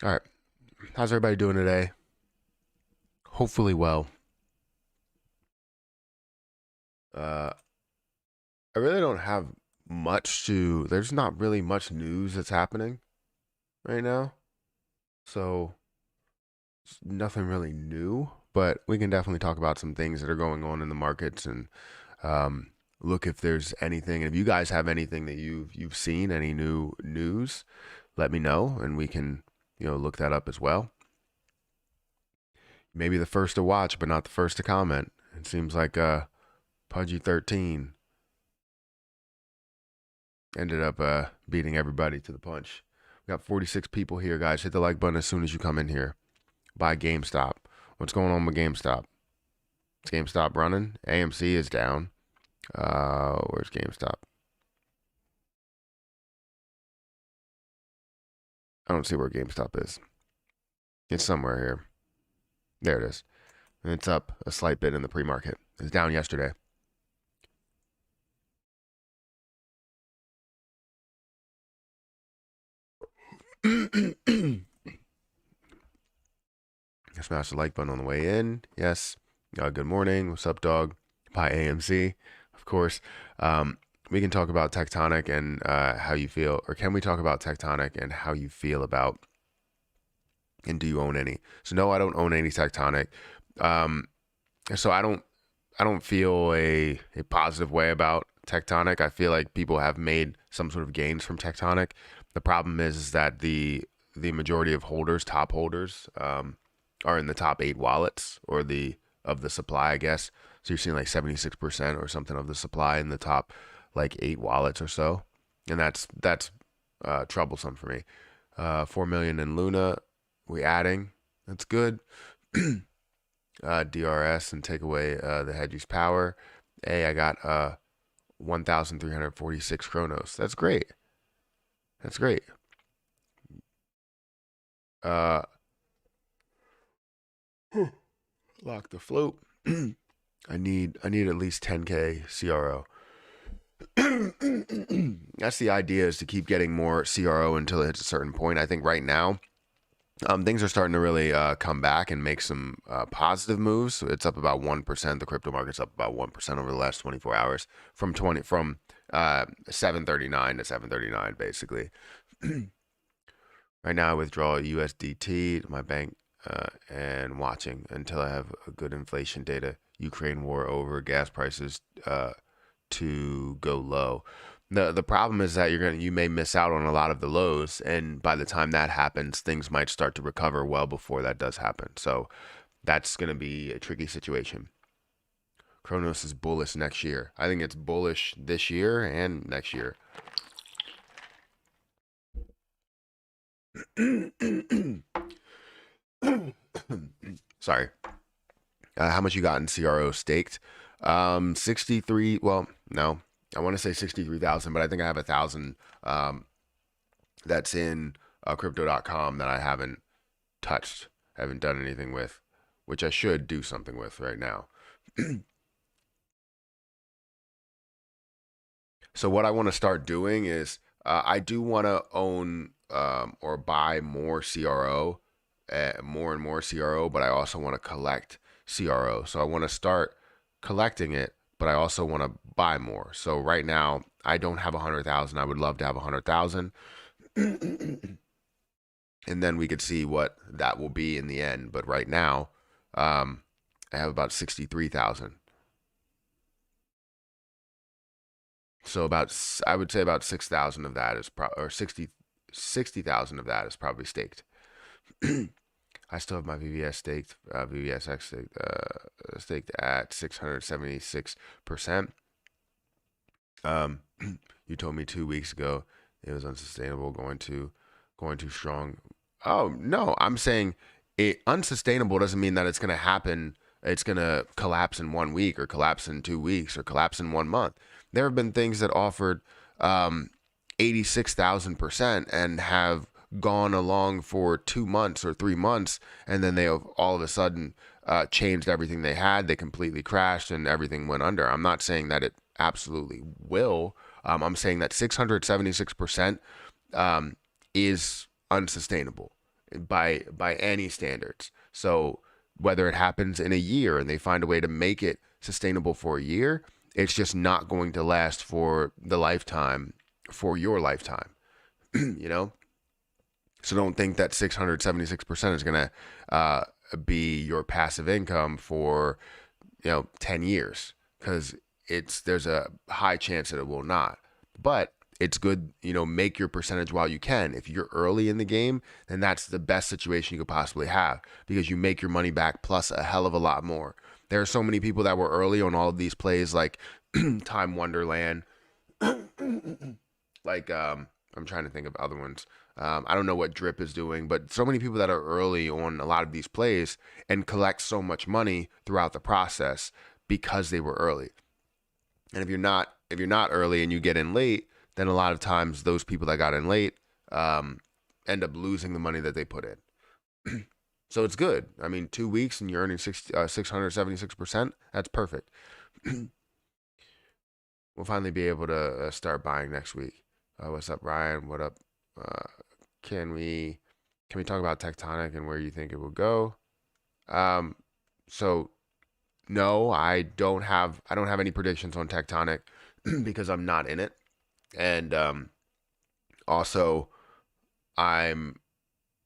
All right. How's everybody doing today? Hopefully well. Uh, I really don't have there's not really much news that's happening right now. So, it's nothing really new, but we can definitely talk about some things that are going on in the markets and um, look if there's anything. And if you guys have anything that you've seen, any new news, let me know and we can, look that up as well. Maybe the first to watch, but not the first to comment. It seems like Pudgy 13 ended up beating everybody to the punch. We got 46 people here, guys. Hit the like button as soon as you come in here. Buy GameStop. What's going on with GameStop? Is GameStop running? AMC is down. Where's GameStop? I don't see where GameStop is. It's somewhere here. There it is. And it's up a slight bit in the pre-market. It's down yesterday. Smash the like button on the way in. Yes. Good morning. What's up, dog? By AMC, of course. We can talk about Tectonic and how you feel, or can we talk about Tectonic and how you feel about, and do you own any? So no, I don't own any Tectonic. So I don't feel a positive way about Tectonic. I feel like people have made some sort of gains from Tectonic. The problem is that the majority of holders, top holders, are in the top 8 wallets or of the supply, I guess. So you're seeing like 76% or something of the supply in the top like 8 wallets or so, and that's troublesome for me. 4 million in Luna, we adding. That's good. DRS and take away the hedge's power. I got 1,346 Chronos. That's great. That's great. Uh, Lock the float. I need at least 10k CRO. That's the idea, is to keep getting more CRO until it hits a certain point. I think right now things are starting to really come back and make some positive moves. So it's up about 1%. The crypto market's up about 1% over the last 24 hours from 739 to 739 basically. Right now I withdraw USDT to my bank and watching until I have a good inflation data. Ukraine war over, gas prices to go low. The problem is that you may miss out on a lot of the lows, and by the time that happens, things might start to recover well before that does happen. So that's going to be a tricky situation. Cronos is bullish next year. I think it's bullish this year and next year. Sorry. How much you got in CRO staked? 63. Well, no, I want to say 63,000, but I think I have 1,000 that's in crypto.com that I haven't touched, haven't done anything with, which I should do something with right now. So what I want to start doing is I do want to own or buy more CRO, more and more CRO, but I also want to collect CRO. So I want to start collecting it, but I also want to buy more. So right now I don't have 100,000. I would love to have 100,000. And then we could see what that will be in the end. But right now, I have about 63,000. So I would say about 6,000 of that is or 60,000 of that is probably staked. I still have my VVS staked, VVSX staked at 676%. You told me 2 weeks ago it was unsustainable, going too strong. Oh no, I'm saying it unsustainable doesn't mean that it's gonna happen. It's gonna collapse in 1 week, or collapse in 2 weeks, or collapse in 1 month. There have been things that offered 86,000% and have gone along for 2 months or 3 months, and then they have all of a sudden changed everything they had. They completely crashed and everything went under. I'm not saying that it absolutely will. I'm saying that 676% is unsustainable. by any standards. So whether it happens in a year and they find a way to make it sustainable for a year, it's just not going to last for the lifetime, for your lifetime, you know? So don't think that 676% is going to be your passive income for, 10 years, because there's a high chance that it will not. But it's good, make your percentage while you can. If you're early in the game, then that's the best situation you could possibly have, because you make your money back plus a hell of a lot more. There are so many people that were early on all of these plays, like Time Wonderland, like I'm trying to think of other ones. I don't know what Drip is doing, but so many people that are early on a lot of these plays and collect so much money throughout the process because they were early. And if you're not early and you get in late, then a lot of times those people that got in late end up losing the money that they put in. So it's good. I mean, 2 weeks and you're earning 676%. That's perfect. We'll finally be able to start buying next week. What's up, Ryan? What up? Can we talk about Tectonic and where you think it will go? So no, I don't have any predictions on Tectonic because I'm not in it, and also I'm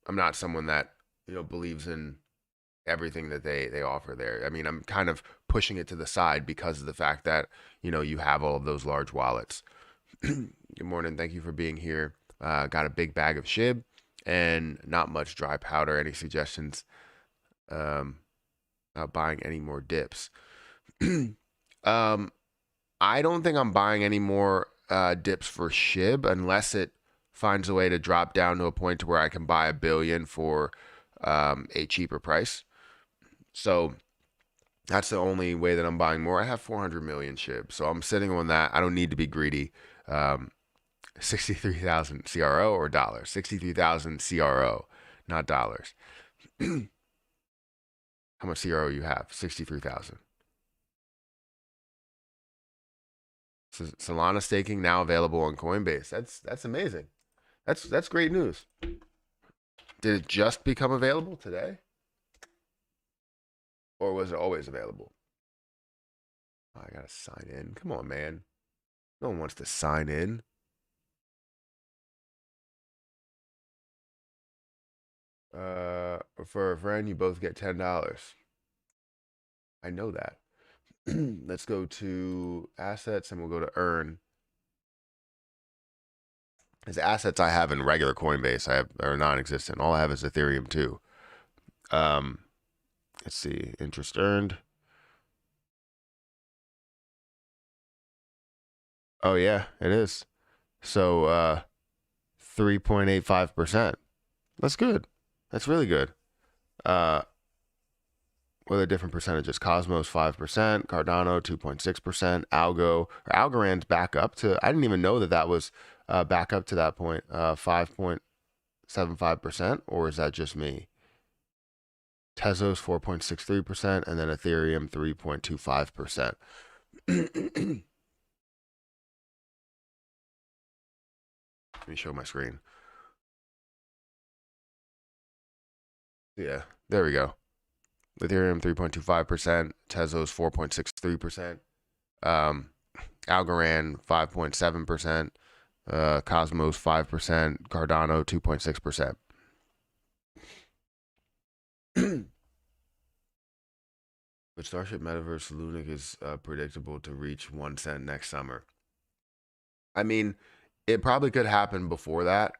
not someone that believes in everything that they offer there. I mean, I'm kind of pushing it to the side because of the fact that you have all of those large wallets. Good morning, thank you for being here. Got a big bag of SHIB and not much dry powder. Any suggestions about buying any more dips? I don't think I'm buying any more dips for SHIB unless it finds a way to drop down to a point to where I can buy $1 billion for a cheaper price. So that's the only way that I'm buying more. I have 400 million SHIB, so I'm sitting on that. I don't need to be greedy. 63,000 CRO or dollars? 63,000 CRO, not dollars. How much CRO you have? 63,000. Solana staking now available on Coinbase. That's amazing. That's great news. Did it just become available today? Or was it always available? Oh, I gotta sign in. Come on, man. No one wants to sign in. For a friend, you both get $10. I know that. Let's go to assets and we'll go to earn. As assets I have in regular Coinbase, are non-existent. All I have is Ethereum too. Let's see, interest earned. Oh yeah, it is. So 3.85%. That's good. That's really good. What are the different percentages? Cosmos 5%, Cardano 2.6%, Algorand back up to, I didn't even know that was back up to that point, 5.75%, or is that just me? Tezos 4.63%, and then Ethereum 3.25%. Let me show my screen. Yeah, there we go. Ethereum 3.25%, Tezos 4.63%, Algorand 5.7%, Cosmos 5%, Cardano 2.6%. But Starship Metaverse Lunc is predictable to reach 1 cent next summer. I mean, it probably could happen before that.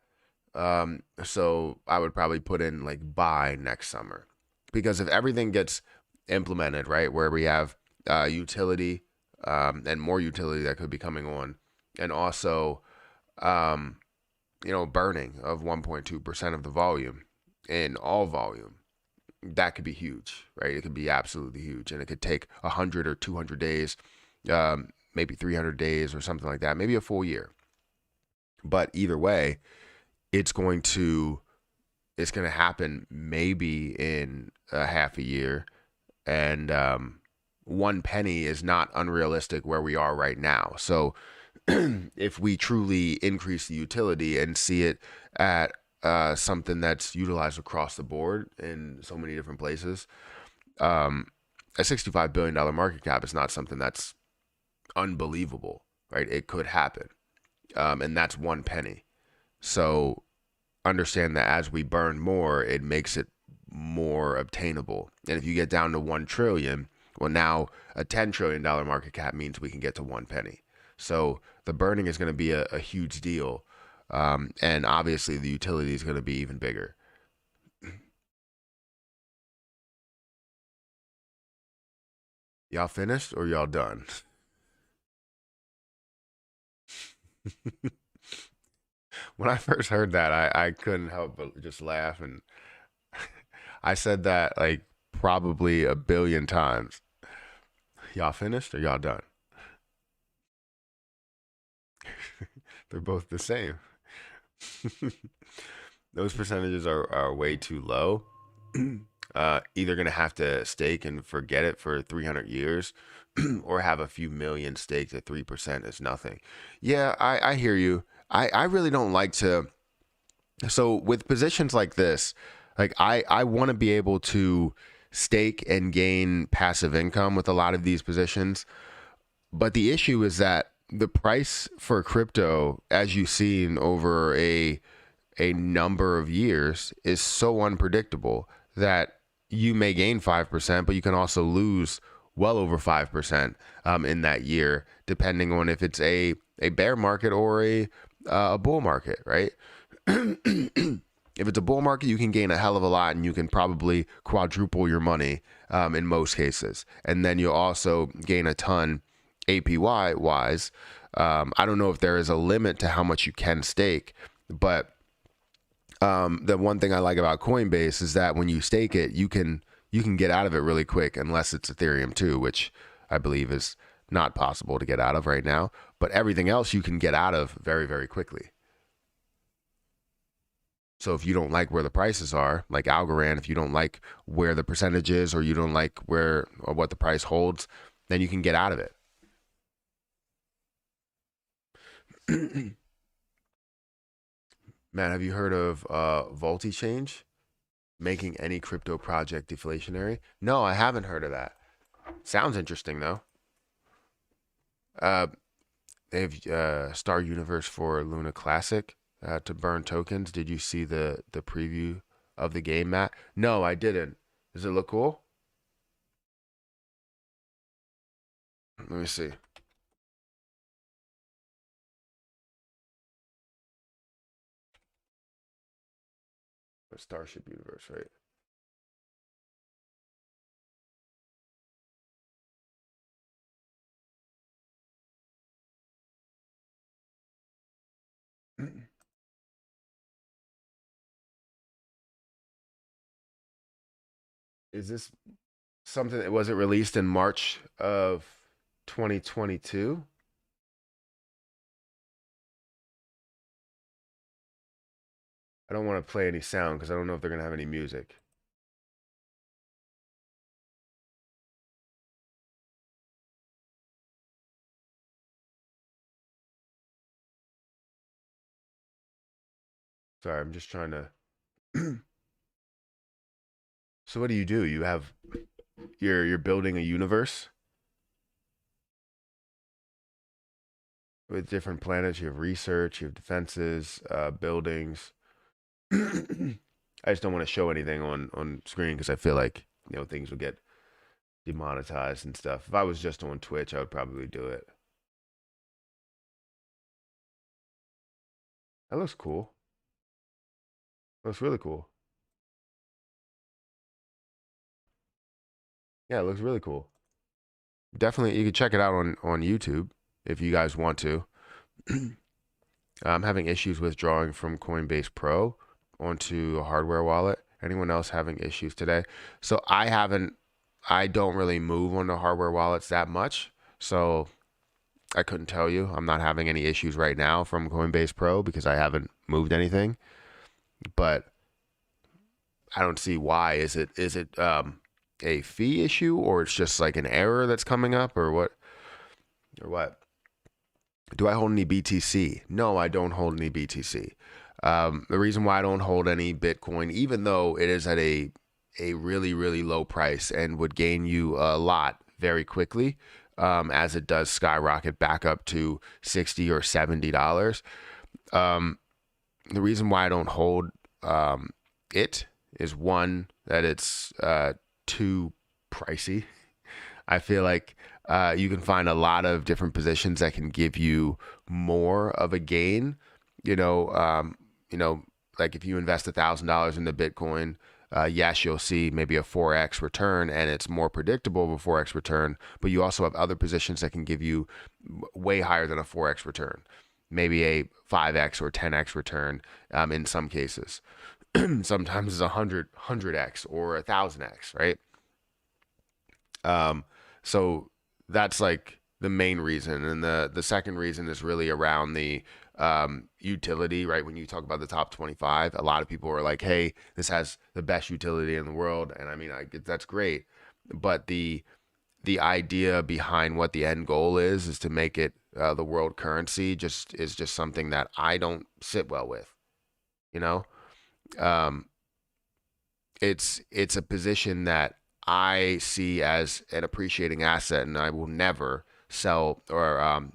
So I would probably put in like buy next summer. Because if everything gets implemented, right, where we have utility and more utility that could be coming on, and also, burning of 1.2% of the volume in all volume, that could be huge, right? It could be absolutely huge, and it could take 100 or 200 days, maybe 300 days or something like that, maybe a full year. But either way, it's going to happen maybe in a half a year, and 1 penny is not unrealistic where we are right now. So if we truly increase the utility and see it at something that's utilized across the board in so many different places. A $65 billion market cap is not something that's unbelievable, right? It could happen. And that's 1 penny. So understand that as we burn more, it makes it more obtainable. And if you get down to 1 trillion, well, now a $10 trillion market cap means we can get to 1 penny. So the burning is going to be a huge deal. And obviously the utility is going to be even bigger. Y'all finished or y'all done? When I first heard that, I couldn't help but just laugh. And I said that like probably a billion times. Y'all finished or y'all done? They're both the same. Those percentages are way too low. Either going to have to stake and forget it for 300 years or have a few million staked at 3% is nothing. Yeah, I hear you. I really don't like to. So with positions like this, like I want to be able to stake and gain passive income with a lot of these positions. But the issue is that the price for crypto, as you've seen over a number of years, is so unpredictable that you may gain 5%, but you can also lose well over 5% in that year, depending on if it's a bear market or a bull market, right? If it's a bull market, you can gain a hell of a lot and you can probably quadruple your money in most cases. And then you'll also gain a ton APY wise. I don't know if there is a limit to how much you can stake, but the one thing I like about Coinbase is that when you stake it, you can get out of it really quick, unless it's Ethereum too, which I believe is not possible to get out of right now. But everything else you can get out of very, very quickly. So if you don't like where the prices are, like Algorand, if you don't like where the percentage is, or you don't like where or what the price holds, then you can get out of it. Man, have you heard of Change making any crypto project deflationary? No, I haven't heard of that. Sounds interesting though. Uh, they have Star Universe for Luna Classic to burn tokens. Did you see the preview of the game, Matt? No, I didn't. Does it look cool? Let me see. Starship Universe, right? Is this something that wasn't released in March of 2022? I don't want to play any sound because I don't know if they're gonna have any music. Sorry, I'm just trying to. So what do? You have you're building a universe with different planets. You have research, you have defenses, buildings. I just don't want to show anything on screen because I feel like things will get demonetized and stuff. If I was just on Twitch, I would probably do it. That looks cool. Looks really cool. Yeah, it looks really cool. Definitely, you can check it out on YouTube if you guys want to. I'm having issues withdrawing from Coinbase Pro onto a hardware wallet. Anyone else having issues today? So I don't really move on the hardware wallets that much. So I couldn't tell you. I'm not having any issues right now from Coinbase Pro because I haven't moved anything. But I don't see why. Is it a fee issue, or it's just like an error that's coming up, or what? Or what? Do I hold any BTC? No, I don't hold any BTC. The reason why I don't hold any Bitcoin, even though it is at a really, really low price and would gain you a lot very quickly, as it does skyrocket back up to $60 or $70. The reason why I don't hold it is, one, that it's too pricey. I feel like you can find a lot of different positions that can give you more of a gain. You know, like if you invest $1,000 into Bitcoin, yes, you'll see maybe a 4x return, and it's more predictable of a 4x return. But you also have other positions that can give you way higher than a 4x return, maybe a 5x or 10x return in some cases. Sometimes it's 100x or 1,000x, right? So that's like the main reason. And the second reason is really around the utility, right? When you talk about the top 25, a lot of people are like, hey, this has the best utility in the world. And I mean, that's great. But the idea behind what the end goal is to make it the world currency is just something that I don't sit well with, you know? Um, it's a position that I see as an appreciating asset, and I will never sell or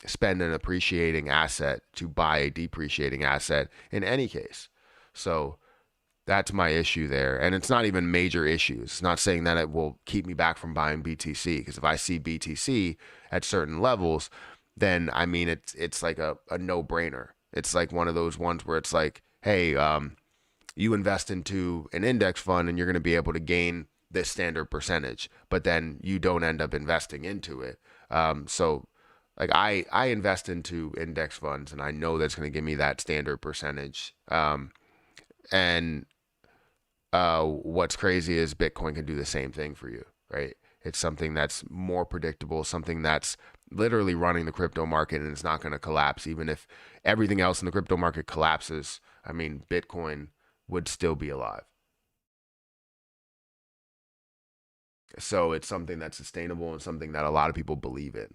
spend an appreciating asset to buy a depreciating asset in any case. So that's my issue there. And it's not even major issues. It's not saying that it will keep me back from buying BTC, because if I see BTC at certain levels, then I mean, it's like a no-brainer. It's like one of those ones where it's like, hey, you invest into an index fund and you're going to be able to gain this standard percentage, but then you don't end up investing into it. So like I invest into index funds and I know that's going to give me that standard percentage. And what's crazy is Bitcoin can do the same thing for you, right? It's something that's more predictable, something that's literally running the crypto market, and it's not going to collapse. Even if everything else in the crypto market collapses, I mean, Bitcoin would still be alive. So it's something that's sustainable and something that a lot of people believe in.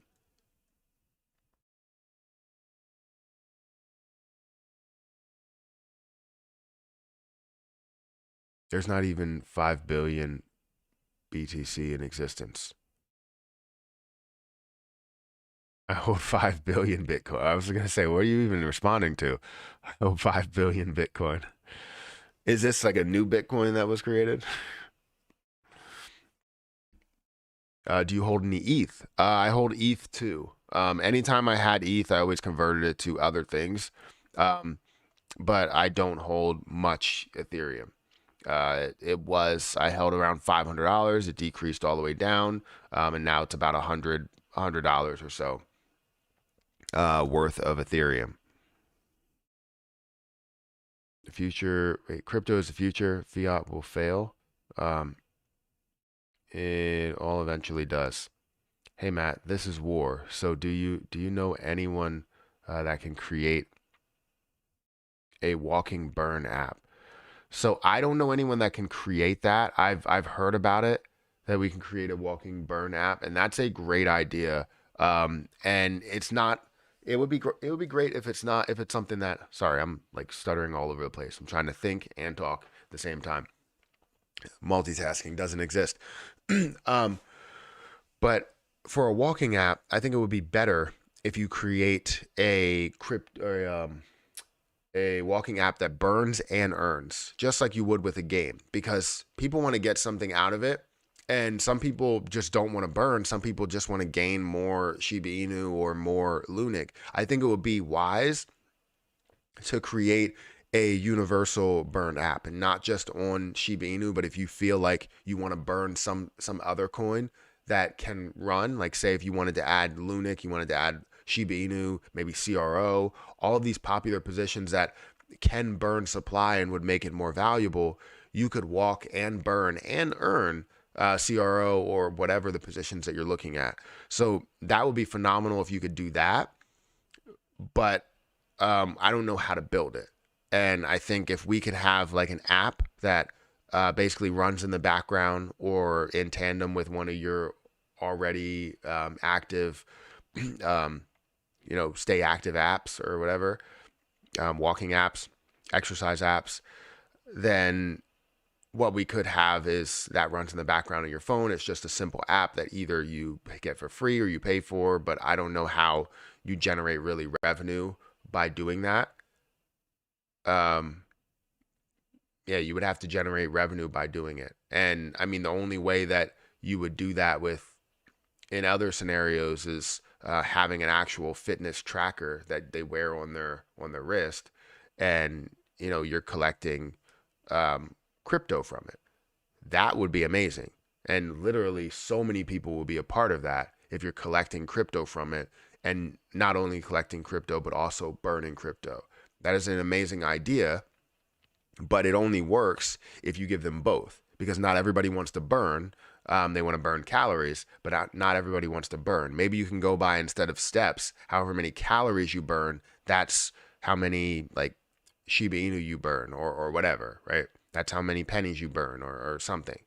There's not even 5 billion BTC in existence. I hold 5 billion Bitcoin. I was going to say, what are you even responding to? I hold 5 billion Bitcoin. Is this like a new Bitcoin that was created? Do you hold any ETH? I hold ETH too. Anytime I had ETH, I always converted it to other things. Um, but I don't hold much Ethereum. I held around $500. It decreased all the way down, and now it's about $100 or so worth of Ethereum. The future, wait, crypto is the future. Fiat will fail. Um, it all eventually does. Hey Matt, this is war. So do you know anyone that can create a walking burn app? So I don't know anyone that can create that. I've heard about it, that we can create a walking burn app, and that's a great idea. And it's not. It would be great if it's not, if it's something that. Sorry, I'm like stuttering all over the place. I'm trying to think and talk at the same time. Multitasking doesn't exist. um, but for a walking app, I think it would be better if you create a walking app that burns and earns, just like you would with a game, because people want to get something out of it. And some people just don't want to burn. Some people just want to gain more Shiba Inu or more Lunc. I think it would be wise to create a universal burn app, and not just on Shiba Inu, but if you feel like you want to burn some other coin that can run, like say if you wanted to add Lunc, you wanted to add Shiba Inu, maybe CRO, all of these popular positions that can burn supply and would make it more valuable, you could walk and burn and earn CRO or whatever the positions that you're looking at. So that would be phenomenal if you could do that. But I don't know how to build it. And I think if we could have like an app that basically runs in the background or in tandem with one of your already active, stay active apps or whatever, walking apps, exercise apps, then what we could have is that runs in the background of your phone. It's just a simple app that either you get for free or you pay for, but I don't know how you generate really revenue by doing that. Um, yeah, you would have to generate revenue by doing it. And I mean, the only way that you would do that with in other scenarios is having an actual fitness tracker that they wear on their wrist, and you're collecting crypto from it. That would be amazing, and literally so many people will be a part of that if you're collecting crypto from it, and not only collecting crypto but also burning crypto. That is an amazing idea, but it only works if you give them both, because not everybody wants to burn. They want to burn calories, but not everybody wants to burn. Maybe you can go by, instead of steps, however many calories you burn, that's how many like Shiba Inu you burn, or whatever, right? That's how many pennies you burn, or something.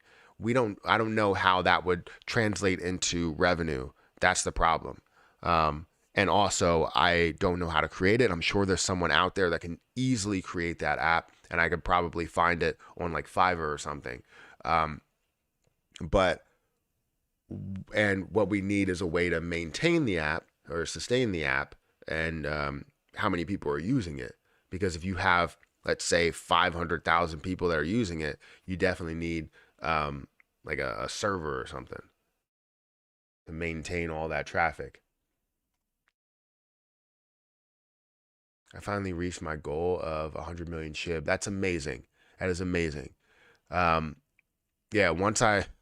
I don't know how that would translate into revenue. That's the problem. And also, I don't know how to create it. I'm sure there's someone out there that can easily create that app, and I could probably find it on like Fiverr or something. But what we need is a way to maintain the app or sustain the app, and how many people are using it. Because if you have, let's say, 500,000 people that are using it, you definitely need like a server or something to maintain all that traffic. I finally reached my goal of 100 million SHIB. That's amazing. That is amazing. Yeah,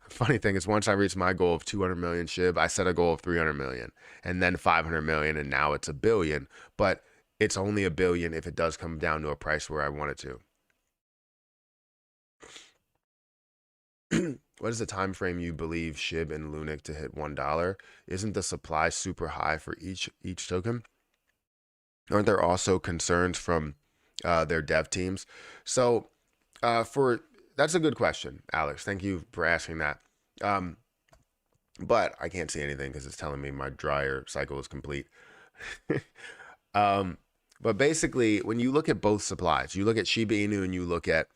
funny thing is, once I reached my goal of 200 million SHIB, I set a goal of 300 million, and then 500 million, and now it's 1 billion. But it's only 1 billion if it does come down to a price where I want it to. What is the time frame you believe SHIB and Lunc to hit $1? Isn't the supply super high for each token? Aren't there also concerns from their dev teams? So that's a good question, Alex. Thank you for asking that. But I can't see anything because it's telling me my dryer cycle is complete. But basically, when you look at both supplies, you look at Shiba Inu and you look at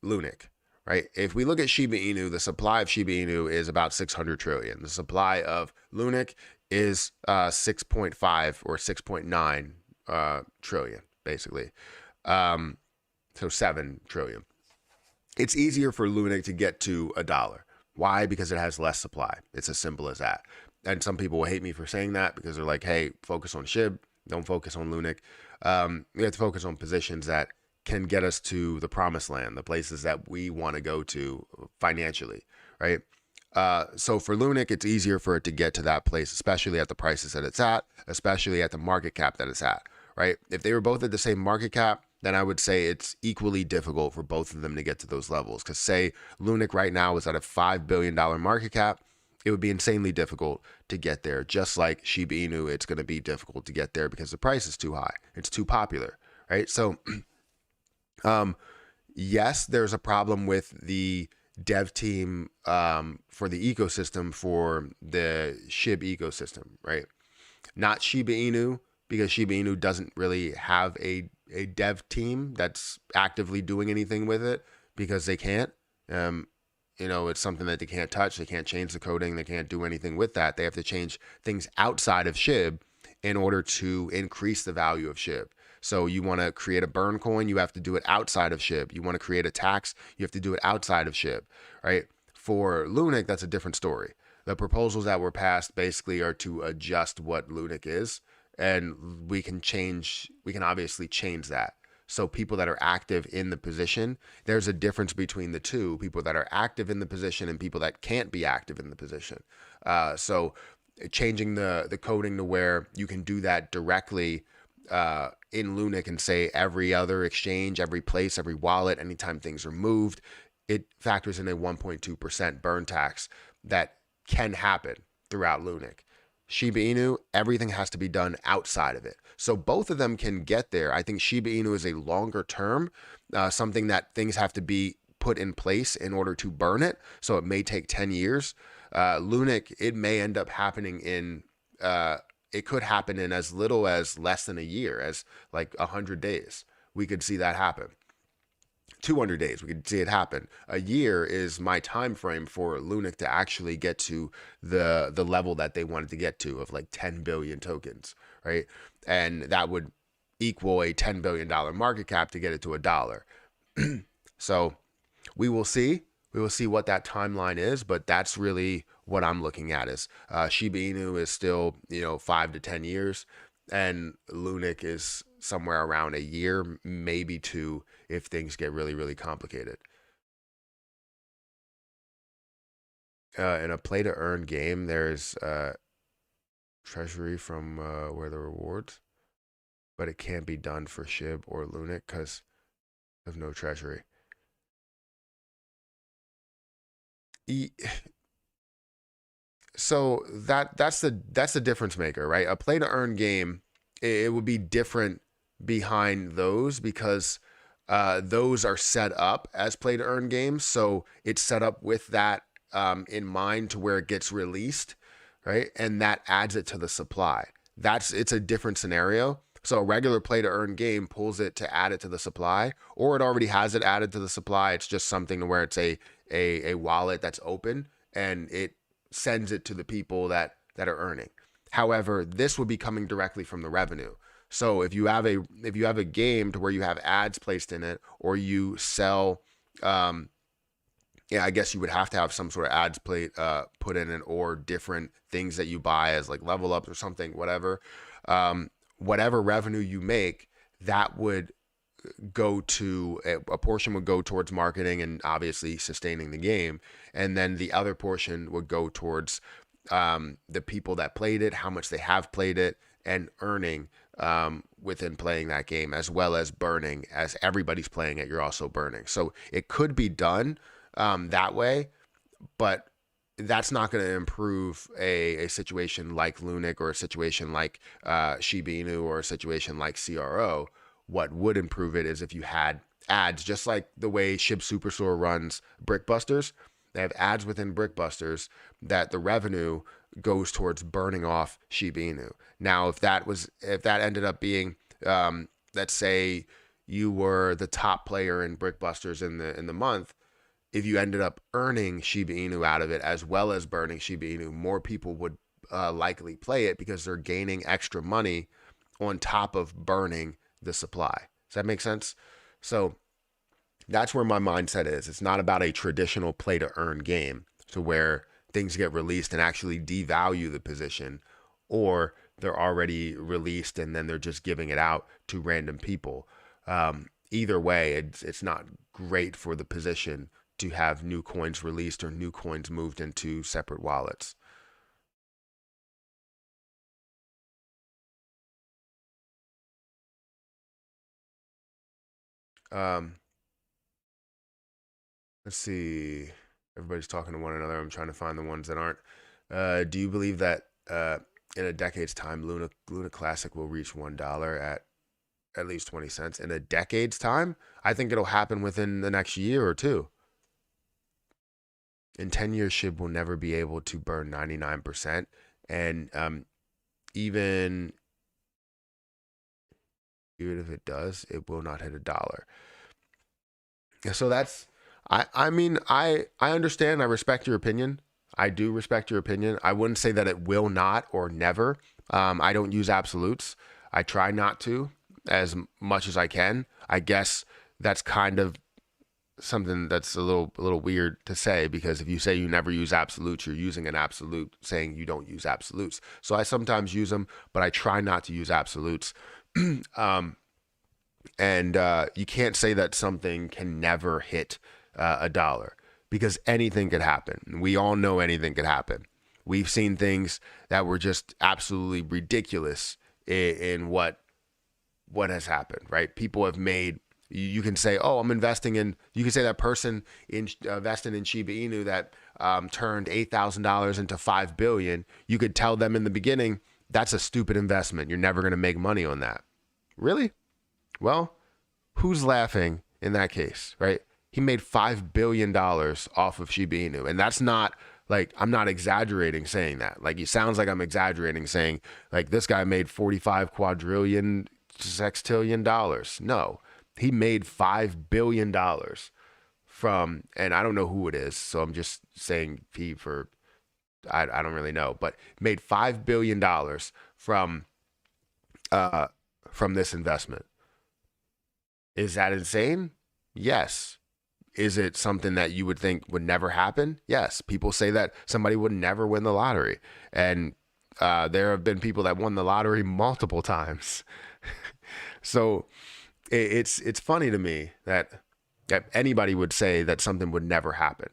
Lunc, right? If we look at Shiba Inu, the supply of Shiba Inu is about 600 trillion. The supply of Lunc is 6.5 or 6.9 trillion, basically. So 7 trillion. It's easier for Lunc to get to $1. Why? Because it has less supply. It's as simple as that. And some people will hate me for saying that, because they're like, hey, focus on SHIB, don't focus on Lunc. We have to focus on positions that can get us to the promised land, the places that we want to go to financially, right? So for Lunc, it's easier for it to get to that place, especially at the prices that it's at, especially at the market cap that it's at, right? If they were both at the same market cap, then I would say it's equally difficult for both of them to get to those levels. Because say Lunc right now is at a $5 billion market cap, it would be insanely difficult to get there. Just like Shiba Inu, it's going to be difficult to get there because the price is too high. It's too popular, right? So, yes, there's a problem with the dev team for the ecosystem, for the SHIB ecosystem, right? Not Shiba Inu, because Shiba Inu doesn't really have a dev team that's actively doing anything with it, because they can't. It's something that they can't touch. They can't change the coding. They can't do anything with that. They have to change things outside of SHIB in order to increase the value of SHIB. So you want to create a burn coin, you have to do it outside of SHIB. You want to create a tax, you have to do it outside of SHIB, right? For Lunc, that's a different story. The proposals that were passed basically are to adjust what Lunc is, and we can obviously change that. So people that are active in the position, there's a difference between the two, people that are active in the position and people that can't be active in the position. So changing the coding to where you can do that directly in Lunc, and say every other exchange, every place, every wallet, anytime things are moved, it factors in a 1.2% burn tax that can happen throughout Lunc. Shiba Inu, everything has to be done outside of it. So both of them can get there. I think Shiba Inu is a longer term, something that things have to be put in place in order to burn it. So it may take 10 years. Lunc, it may end up happening in it could happen in as little as less than a year, as like 100 days. We could see that happen. 200 days, we could see it happen. A year is my time frame for Lunc to actually get to the level that they wanted to get to of like 10 billion tokens, right? And that would equal a $10 billion market cap to get it to a dollar. So we will see. We will see what that timeline is, but that's really what I'm looking at is Shiba Inu is still, 5 to 10 years, and Lunc is somewhere around a year, maybe 2, if things get really, really complicated. In a play to earn game, there's treasury from where the rewards, but it can't be done for SHIB or Lunc because of no treasury. So that's the difference maker, right? A play to earn game, it would be different behind those because those are set up as play to earn games. So it's set up with that in mind to where it gets released, right? And that adds it to the supply. It's a different scenario. So a regular play to earn game pulls it to add it to the supply, or it already has it added to the supply. It's just something to where it's a wallet that's open and it sends it to the people that are earning. However, this would be coming directly from the revenue. So if you have a game to where you have ads placed in it, or you sell, I guess you would have to have some sort of ads put in it, or different things that you buy as like level ups or something, whatever. Whatever revenue you make, that would go to a portion would go towards marketing and obviously sustaining the game, and then the other portion would go towards the people that played it, how much they have played it, and earning within playing that game, as well as burning. As everybody's playing it, you're also burning. So it could be done that way, but that's not going to improve a situation like Lunc, or a situation like Shiba Inu, or a situation like CRO. What would improve it is if you had ads, just like the way SHIB Superstore runs Brickbusters. They have ads within Brickbusters that the revenue goes towards burning off Shiba Inu. Now, if that ended up being, let's say you were the top player in Brickbusters in the month, if you ended up earning Shiba Inu out of it as well as burning Shiba Inu, more people would likely play it because they're gaining extra money on top of burning the supply. Does that make sense? So that's where my mindset is. It's not about a traditional play to earn game to where things get released and actually devalue the position, or they're already released and then they're just giving it out to random people. Either way, it's not great for the position to have new coins released or new coins moved into separate wallets. Let's see. Everybody's talking to one another. I'm trying to find the ones that aren't. Do you believe that in a decade's time, Luna Classic will reach $1 at least 20 cents? In a decade's time? I think it'll happen within the next year or two. In 10 years, SHIB will never be able to burn 99%. And even if it does, it will not hit $1. So that's, I mean, I understand. I respect your opinion. I do respect your opinion. I wouldn't say that it will not or never. I don't use absolutes. I try not to as much as I can. I guess that's kind of something that's a little weird to say, because if you say you never use absolutes, you're using an absolute saying you don't use absolutes. So I sometimes use them, but I try not to use absolutes. And you can't say that something can never hit $1, because anything could happen. We all know anything could happen. We've seen things that were just absolutely ridiculous in what has happened, right? People have made, you can say, oh, I'm investing in, you can say that person invested in Shiba Inu that turned $8,000 into $5 billion. You could tell them in the beginning, that's a stupid investment. You're never going to make money on that. Really? Well, who's laughing in that case, right? He made $5 billion off of Shiba Inu, and that's not Like, I'm not exaggerating saying that. Like, it sounds like I'm exaggerating saying, like, this guy made 45 quadrillion sextillion dollars. No, he made $5 billion from, and I don't know who it is, so I'm just saying P for, I don't really know, but made $5 billion from, uh, from this investment. Is that insane? Yes. Is it something that you would think would never happen? Yes. People say that somebody would never win the lottery. And there have been people that won the lottery multiple times. So it's funny to me that anybody would say that something would never happen.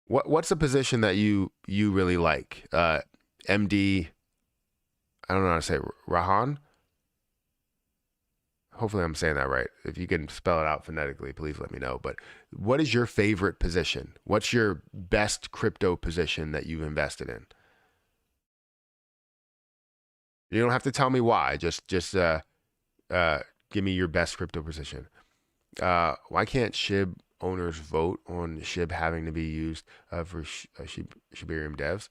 What's a position that you really like? MD, I don't know how to say it, Rahan? Hopefully I'm saying that right. If you can spell it out phonetically, please let me know. But what is your favorite position? What's your best crypto position that you've invested in? You don't have to tell me why. Just give me your best crypto position. Why can't SHIB owners vote on SHIB having to be used for Shibarium devs?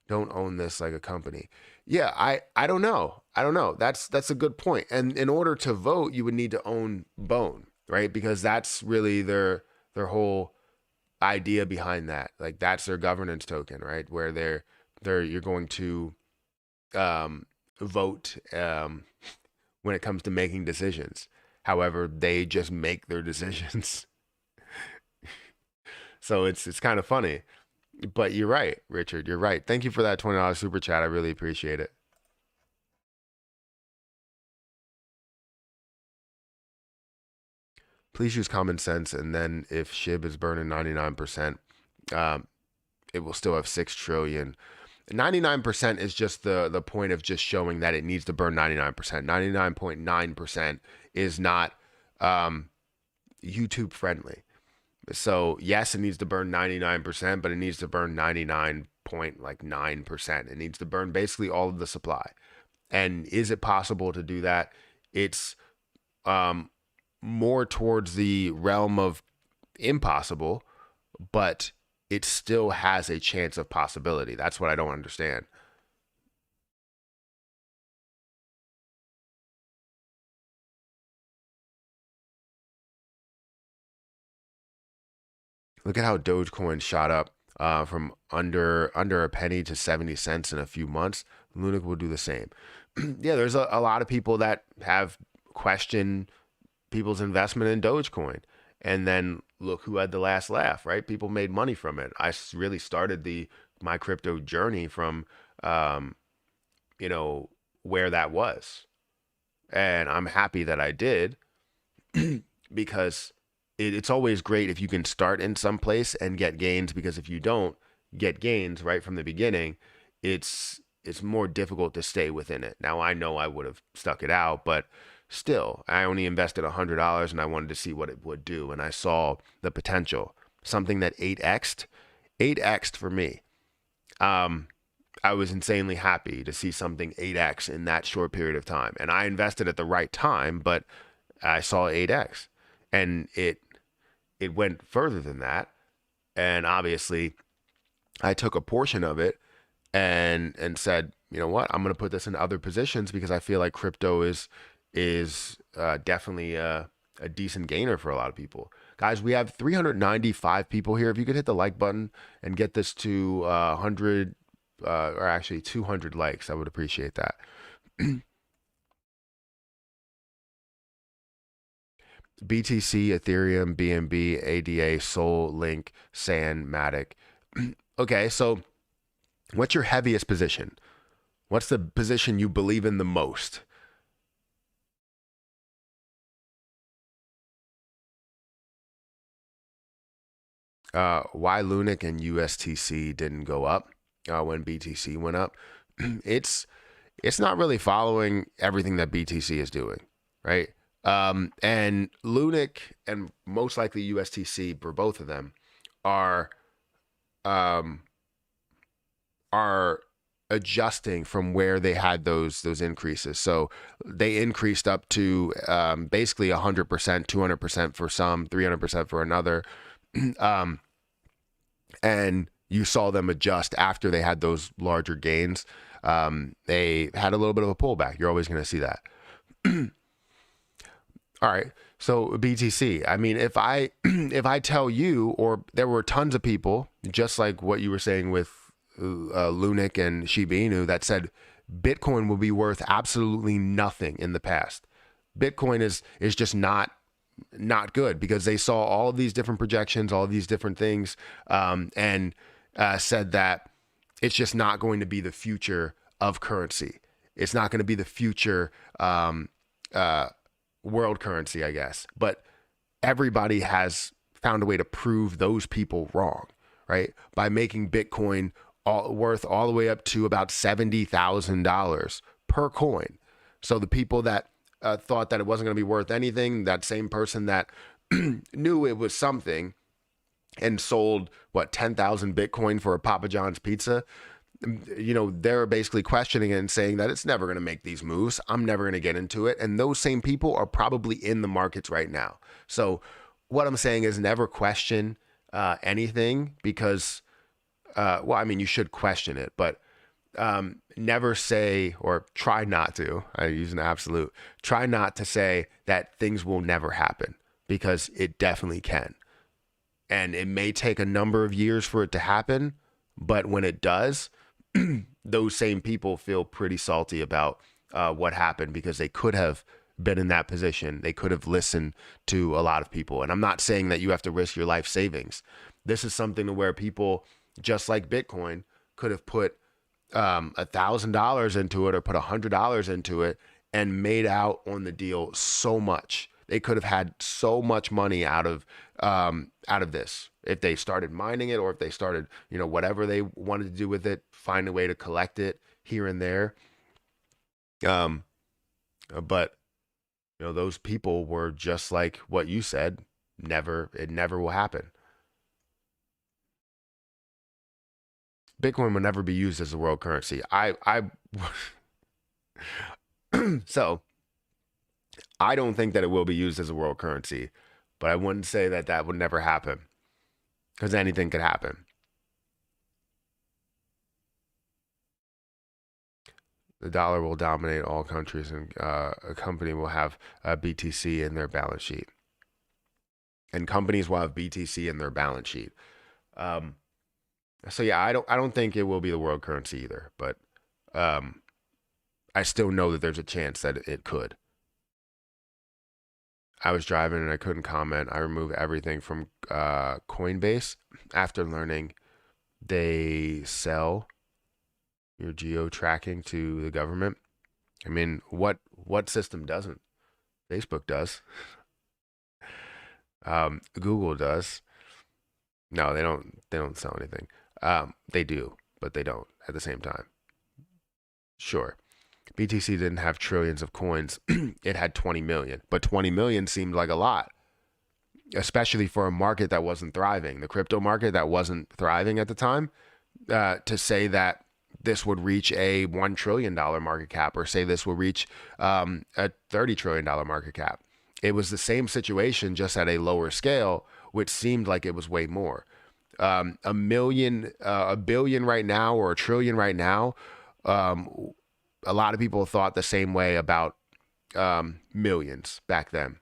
Don't own this like a company. Yeah, I don't know. I don't know. That's a good point. And in order to vote, you would need to own Bone, right? Because that's really their whole idea behind that. Like, that's their governance token, right? Where you're going to um, vote when it comes to making decisions. However, they just make their decisions. So it's kind of funny. But you're right, Richard. You're right. Thank you for that $20 super chat. I really appreciate it. Please use common sense. And then if SHIB is burning 99%, um, it will still have 6 trillion. 99% is just the point of just showing that it needs to burn 99%. 99.9% is not YouTube friendly. So yes, it needs to burn 99%, but it needs to burn 99.9%. It needs to burn basically all of the supply. And is it possible to do that? It's um, more towards the realm of impossible, but it still has a chance of possibility. That's what I don't understand. Look at how Dogecoin shot up from under a penny to 70 cents in a few months. Lunc will do the same. Yeah, there's a lot of people that have questioned people's investment in Dogecoin. And then look who had the last laugh, right? People made money from it. I really started my crypto journey from, um, you know, where that was. And I'm happy that I did because it's always great if you can start in some place and get gains, because if you don't get gains right from the beginning, it's more difficult to stay within it. Now, I know I would have stuck it out, but still, I only invested $100 and I wanted to see what it would do. And I saw the potential, something that 8x'd for me. I was insanely happy to see something 8x in that short period of time. And I invested at the right time, but I saw 8x and it went further than that. And obviously I took a portion of it and said, you know what, I'm going to put this in other positions because I feel like crypto is definitely a decent gainer for a lot of people. Guys, we have 395 people here. If you could hit the like button and get this to 100 or actually 200 likes, I would appreciate that. BTC, Ethereum, BNB, ADA, Sol, Link, Sand, Matic. Okay, so what's your heaviest position? What's the position you believe in the most? Why Lunc and USTC didn't go up when BTC went up? it's it's not really following everything that BTC is doing, right? And Lunc and most likely USTC for both of them are um, are adjusting from where they had those increases. So they increased up to basically 100%, 200% for some, 300% for another. And you saw them adjust after they had those larger gains. They had a little bit of a pullback. You're always going to see that. All right. So BTC, I mean, if I tell you, or there were tons of people, just like what you were saying with Lunc and Shiba Inu, that said Bitcoin will be worth absolutely nothing in the past. Bitcoin is just not good, because they saw all of these different projections, all of these different things, and said that it's just not going to be the future of currency. It's not going to be the future world currency, I guess. But everybody has found a way to prove those people wrong, right? By making Bitcoin worth all the way up to about $70,000 per coin. So the people that thought that it wasn't going to be worth anything, that same person that knew it was something and sold, 10,000 Bitcoin for a Papa John's pizza, they're basically questioning it and saying that it's never going to make these moves. I'm never going to get into it. And those same people are probably in the markets right now. So what I'm saying is never question anything, because, you should question it, but never say, or try not to, I use an absolute, try not to say that things will never happen, because it definitely can. And it may take a number of years for it to happen, but when it does, those same people feel pretty salty about what happened, because they could have been in that position. They could have listened to a lot of people. And I'm not saying that you have to risk your life savings. This is something to where people, just like Bitcoin, could have put $1,000 into it, or put $100 into it, and made out on the deal so much. They could have had so much money out of this if they started mining it, or if they started, whatever they wanted to do with it, find a way to collect it here and there. But those people were just like what you said. It never will happen. Bitcoin will never be used as a world currency. So I don't think that it will be used as a world currency, but I wouldn't say that would never happen, because anything could happen. The dollar will dominate all countries, and a company will have BTC in their balance sheet. And companies will have BTC in their balance sheet. So yeah, I don't think it will be the world currency either, but I still know that there's a chance that it could. I was driving and I couldn't comment. I removed everything from Coinbase after learning they sell your geo tracking to the government. I mean, what system doesn't? Facebook does. Google does. No, they don't sell anything. They do, but they don't at the same time. Sure. BTC didn't have trillions of coins. It had 20 million, but 20 million seemed like a lot, especially for a market that wasn't thriving, the crypto market that wasn't thriving at the time. To say that this would reach a $1 trillion market cap, or say this will reach a $30 trillion market cap. It was the same situation, just at a lower scale, which seemed like it was way more. A billion right now, or a trillion right now. A lot of people thought the same way about millions back then.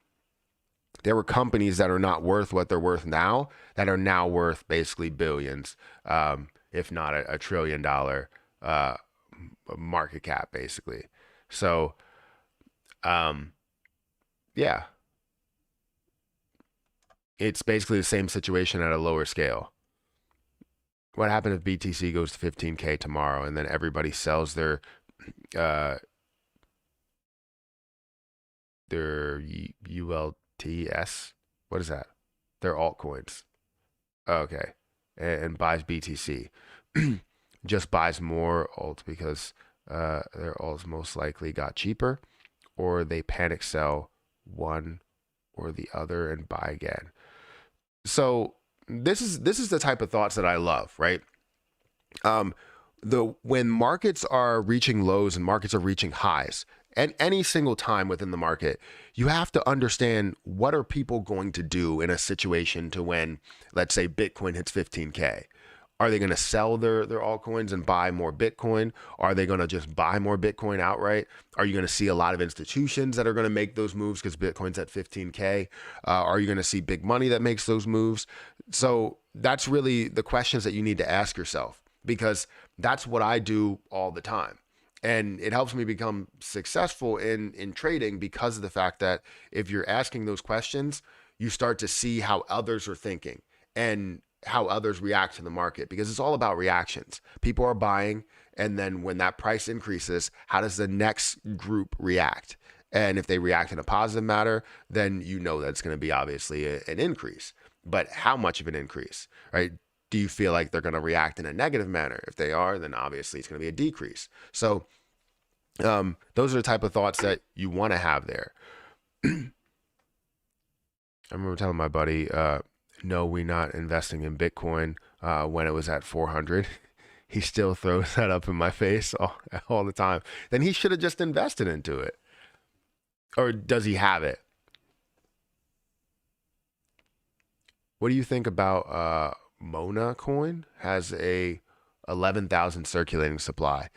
There were companies that are not worth what they're worth now, that are now worth basically billions, if not a $1 trillion market cap, basically. So, yeah, it's basically the same situation at a lower scale. What happened if BTC goes to 15K tomorrow, and then everybody sells their ULTS? What is that? Their altcoins. Okay. And buys BTC. Just buys more alt because their alts most likely got cheaper, or they panic sell one or the other and buy again. So this is the type of thoughts that I love, right? when markets are reaching lows and markets are reaching highs, at any single time within the market, you have to understand what are people going to do in a situation to when, let's say, Bitcoin hits 15K. Are they going to sell their altcoins and buy more Bitcoin? Are they going to just buy more Bitcoin outright? Are you going to see a lot of institutions that are going to make those moves because Bitcoin's at 15K? Are you going to see big money that makes those moves? So that's really the questions that you need to ask yourself, because that's what I do all the time. And it helps me become successful in trading because of the fact that if you're asking those questions, you start to see how others are thinking and how others react to the market, because it's all about reactions. People are buying, and then when that price increases, how does the next group react? And if they react in a positive manner, then you know that it's going to be obviously an increase. But how much of an increase, right? Do you feel like they're going to react in a negative manner? If they are, then obviously it's going to be a decrease. So those are the type of thoughts that you want to have there. I remember telling my buddy, no, we're not investing in Bitcoin when it was at 400. He still throws that up in my face all the time. Then he should have just invested into it. Or does he have it? What do you think about Mona coin? Has a 11,000 circulating supply.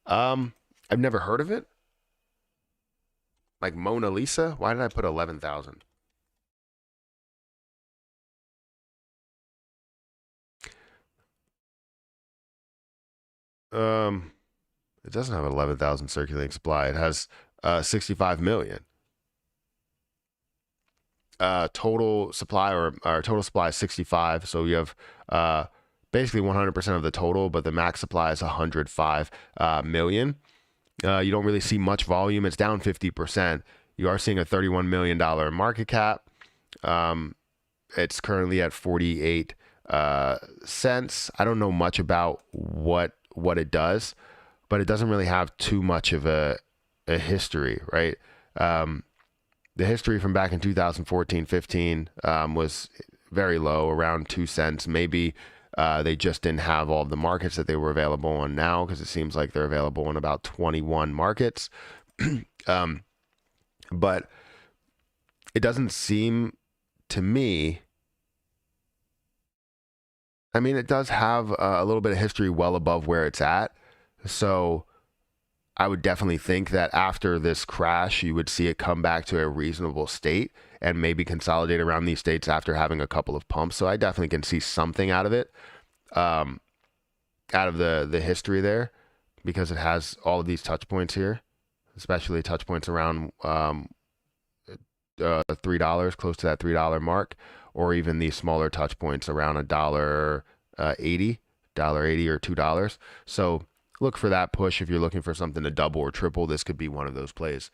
I've never heard of it. Like Mona Lisa? Why did I put 11,000? It doesn't have 11,000 circulating supply. It has 65 million. Total supply or total supply is 65. So you have basically 100% of the total, but the max supply is 105 million. You don't really see much volume. It's down 50%. You are seeing a $31 million market cap. It's currently at 48 cents. I don't know much about what it does, but it doesn't really have too much of a history, right? The history from back in 2014-15 was very low, around 2 cents. Maybe they just didn't have all of the markets that they were available on now, because it seems like they're available in about 21 markets. But it doesn't seem to me, I mean, it does have a little bit of history well above where it's at. So I would definitely think that after this crash, you would see it come back to a reasonable state and maybe consolidate around these states after having a couple of pumps. So I definitely can see something out of it, out of the history there, because it has all of these touch points here, especially touch points around $3, close to that $3 mark, or even these smaller touch points around $1.80 or $2. So look for that push if you're looking for something to double or triple. This could be one of those plays.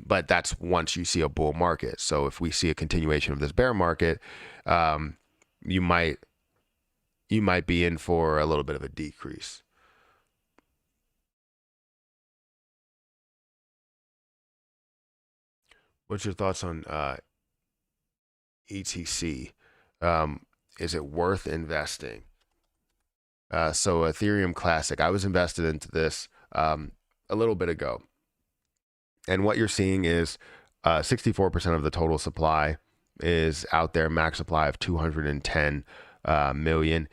But that's once you see a bull market. So if we see a continuation of this bear market, you might be in for a little bit of a decrease. What's your thoughts on ETC? Is it worth investing? So Ethereum Classic, I was invested into this a little bit ago. And what you're seeing is 64% of the total supply is out there, max supply of 210 million.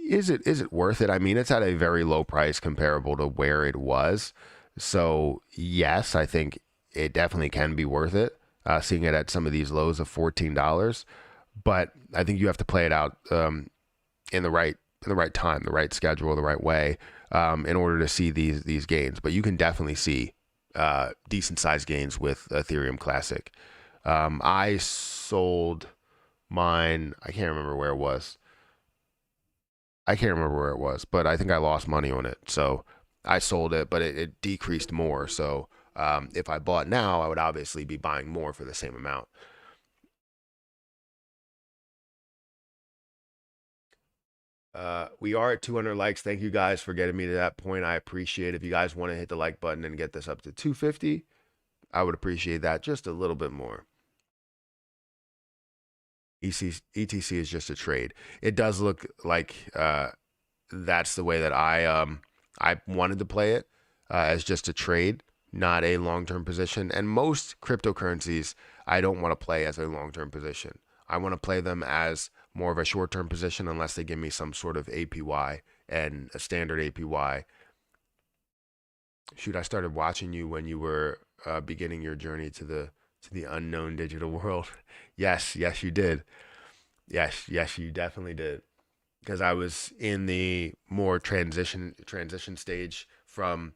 Is it worth it? I mean, it's at a very low price comparable to where it was. So yes, I think it definitely can be worth it, seeing it at some of these lows of $14. But I think you have to play it out in the right time, the right schedule, the right way, in order to see these gains. But you can definitely see decent sized gains with Ethereum Classic. I sold mine. I can't remember where it was. But I think I lost money on it. So I sold it, but it decreased more. So if I bought now, I would obviously be buying more for the same amount. We are at 200 likes. Thank you guys for getting me to that point. I appreciate it. If you guys want to hit the like button and get this up to 250, I would appreciate that just a little bit more. ETC is just a trade. It does look like that's the way that I I wanted to play it as just a trade, not a long-term position. And most cryptocurrencies, I don't want to play as a long-term position. I want to play them as more of a short-term position unless they give me some sort of APY and a standard APY. Shoot, I started watching you when you were beginning your journey to the unknown digital world. Yes, yes, you did. Yes, yes, you definitely did. Because I was in the more transition stage from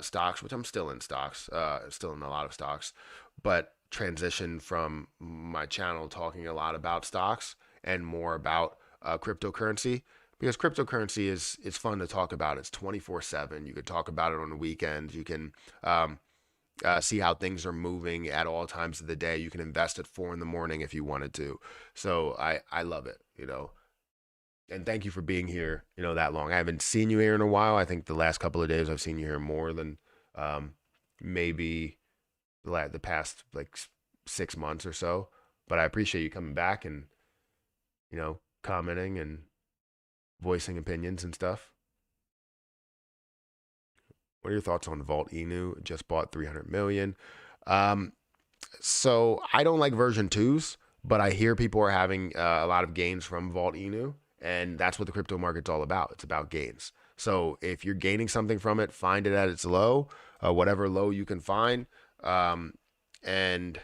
stocks, which I'm still in stocks, still in a lot of stocks, but transition from my channel talking a lot about stocks and more about cryptocurrency, because cryptocurrency is fun to talk about. It's 24/7. You could talk about it on the weekends. You can see how things are moving at all times of the day. You can invest at 4 in the morning if you wanted to. So I love it, you know. And thank you for being here, you know, that long. I haven't seen you here in a while. I think the last couple of days I've seen you here more than um, maybe the past like 6 months or so. But I appreciate you coming back and, you know, commenting and voicing opinions and stuff. What are your thoughts on Vault Inu? Just bought 300 million. Um, so I don't like version twos, but I hear people are having a lot of gains from Vault Inu, and that's what the crypto market's all about. It's about gains. So if you're gaining something from it, find it at its low, whatever low you can find, and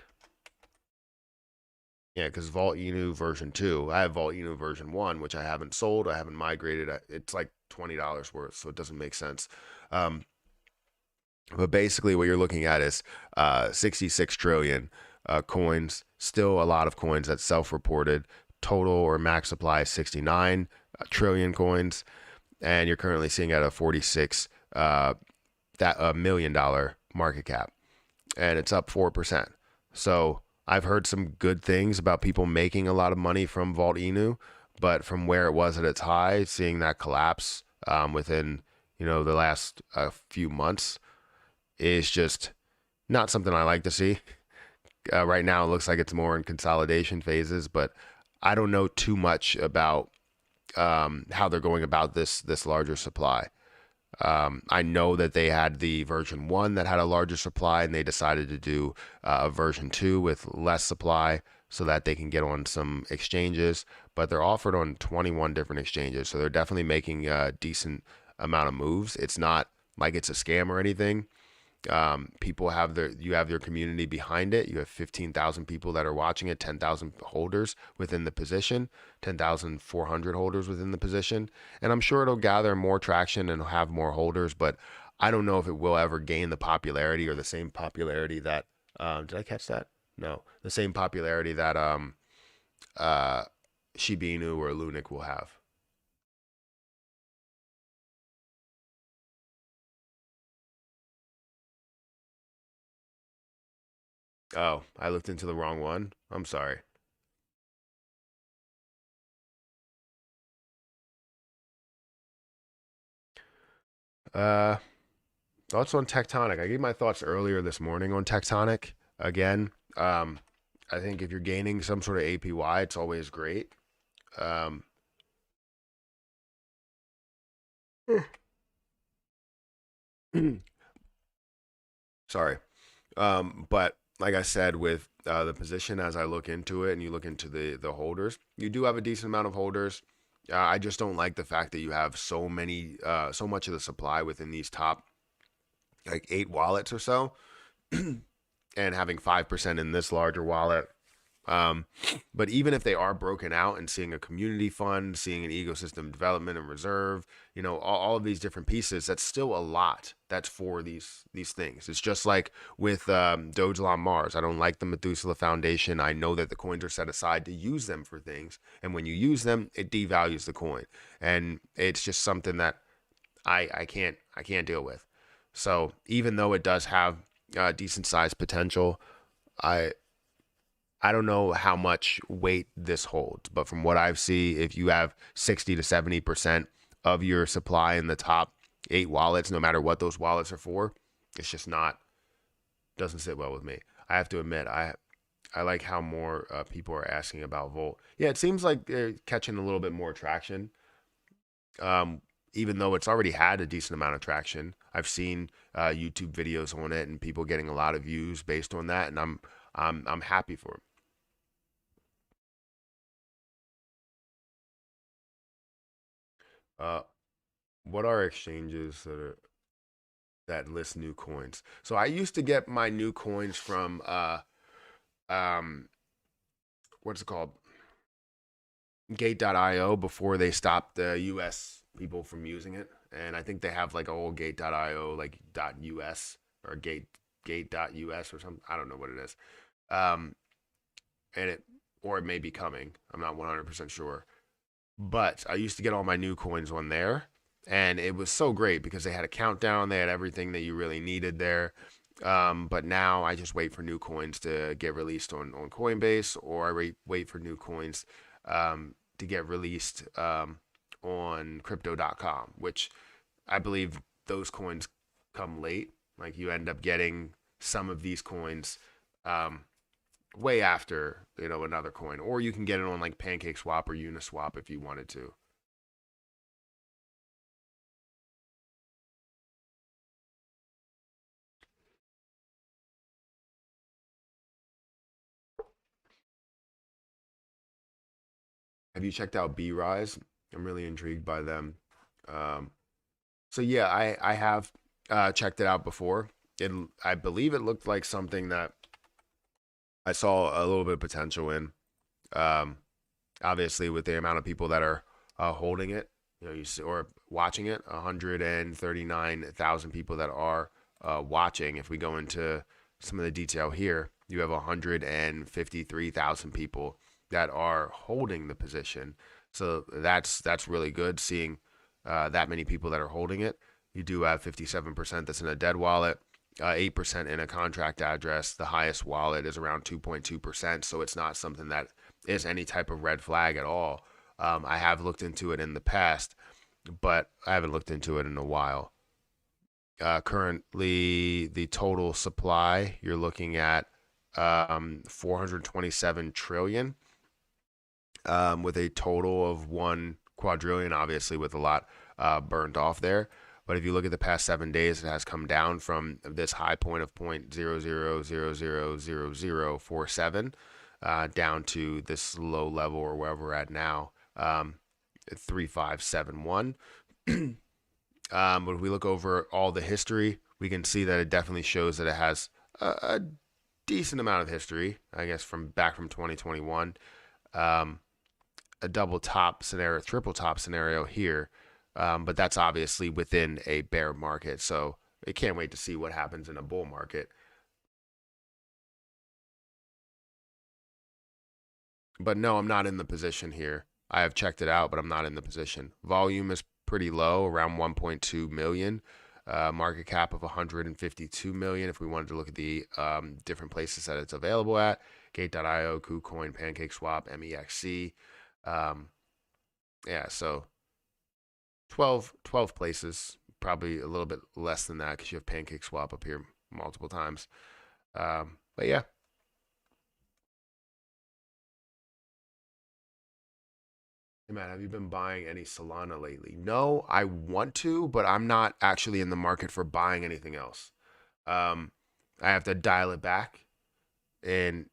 yeah, because Vault Inu version 2, I have Vault Inu version 1, which I haven't sold. I haven't migrated. It's like $20 worth, so it doesn't make sense. Um, but basically, what you're looking at is 66 trillion coins. Still a lot of coins that's self-reported. Total or max supply is 69 trillion coins, and you're currently seeing at a 46 that $1 million market cap, and it's up 4%. So I've heard some good things about people making a lot of money from Vault Inu, but from where it was at its high, seeing that collapse within the last few months is just not something I like to see. Right now, it looks like it's more in consolidation phases, but I don't know too much about how they're going about this larger supply. I know that they had the version 1 that had a larger supply, and they decided to do a version 2 with less supply so that they can get on some exchanges, but they're offered on 21 different exchanges. So they're definitely making a decent amount of moves. It's not like it's a scam or anything. People have you have your community behind it. You have 15,000 people that are watching it, 10,000 holders within the position, 10,400 holders within the position. And I'm sure it'll gather more traction and have more holders, but I don't know if it will ever gain the popularity or the same popularity that, did I catch that? No, the same popularity that, uh, Shiba Inu or Lunc will have. Oh, I looked into the wrong one. I'm sorry. Uh, Thoughts on Tectonic? I gave my thoughts earlier this morning on Tectonic. Again, I think if you're gaining some sort of APY, it's always great. Um, Sorry. But like I said, with the position as I look into it and you look into the holders, you do have a decent amount of holders. I just don't like the fact that you have so much of the supply within these top like 8 wallets or so, and having 5% in this larger wallet. Um, but even if they are broken out and seeing a community fund, seeing an ecosystem development and reserve, all of these different pieces, that's still a lot. That's for these things. It's just like with Doge on Mars. I don't like the Methuselah Foundation. I know that the coins are set aside to use them for things, and when you use them, it devalues the coin, and it's just something that I can't deal with. So even though it does have decent size potential, I I don't know how much weight this holds, but from what I've seen, if you have 60 to 70% of your supply in the top 8 wallets, no matter what those wallets are for, it's just not doesn't sit well with me. I have to admit, I like how more people are asking about Volt. Yeah, it seems like they're catching a little bit more traction. even though it's already had a decent amount of traction. I've seen YouTube videos on it and people getting a lot of views based on that, and I'm happy for it. Uh, what are exchanges that list new coins? So I used to get my new coins from um what's it called? Gate.io before they stopped the US people from using it. And I think they have like a whole Gate.io like .us or gate.us or something. I don't know what it is. Um and it or it may be coming. I'm not 100% sure. But I used to get all my new coins on there, and it was so great because they had a countdown, they had everything that you really needed there. But now I just wait for new coins to get released on Coinbase, or I wait for new coins to get released on crypto.com, which I believe those coins come late. Like you end up getting some of these coins um, way after another coin, or you can get it on like PancakeSwap or Uniswap if you wanted to. Have you checked out B-Rise? I'm really intrigued by them. Um, so yeah, I have checked it out before. I believe it looked like something that I saw a little bit of potential in. Um, Obviously, with the amount of people that are holding it, you see, or watching it, 139,000 people that are watching. If we go into some of the detail here, you have 153,000 people that are holding the position. So that's really good. Seeing that many people that are holding it, you do have 57% that's in a dead wallet. 8% in a contract address. The highest wallet is around 2.2%. So it's not something that is any type of red flag at all. I have looked into it in the past, but I haven't looked into it in a while. Currently, the total supply you're looking at 427 trillion, with a total of 1 quadrillion, obviously with a lot burned off there. But if you look at the past 7 days, it has come down from this high point of 0.00000047 down to this low level or wherever we're at now, 3571. But if we look over all the history, we can see that it definitely shows that it has a decent amount of history, I guess, from 2021. A double top scenario, triple top scenario here. But that's obviously within a bear market. So I can't wait to see what happens in a bull market. But no, I'm not in the position here. I have checked it out, but I'm not in the position. Volume is pretty low, around 1.2 million. Market cap of 152 million. If we wanted to look at the different places that it's available at, Gate.io, KuCoin, PancakeSwap, MEXC. Yeah, so 12 places, probably a little bit less than that because you have PancakeSwap up here multiple times. But yeah. Hey man, have you been buying any Solana lately? No, I want to, but I'm not actually in the market for buying anything else. Um, I have to dial it back in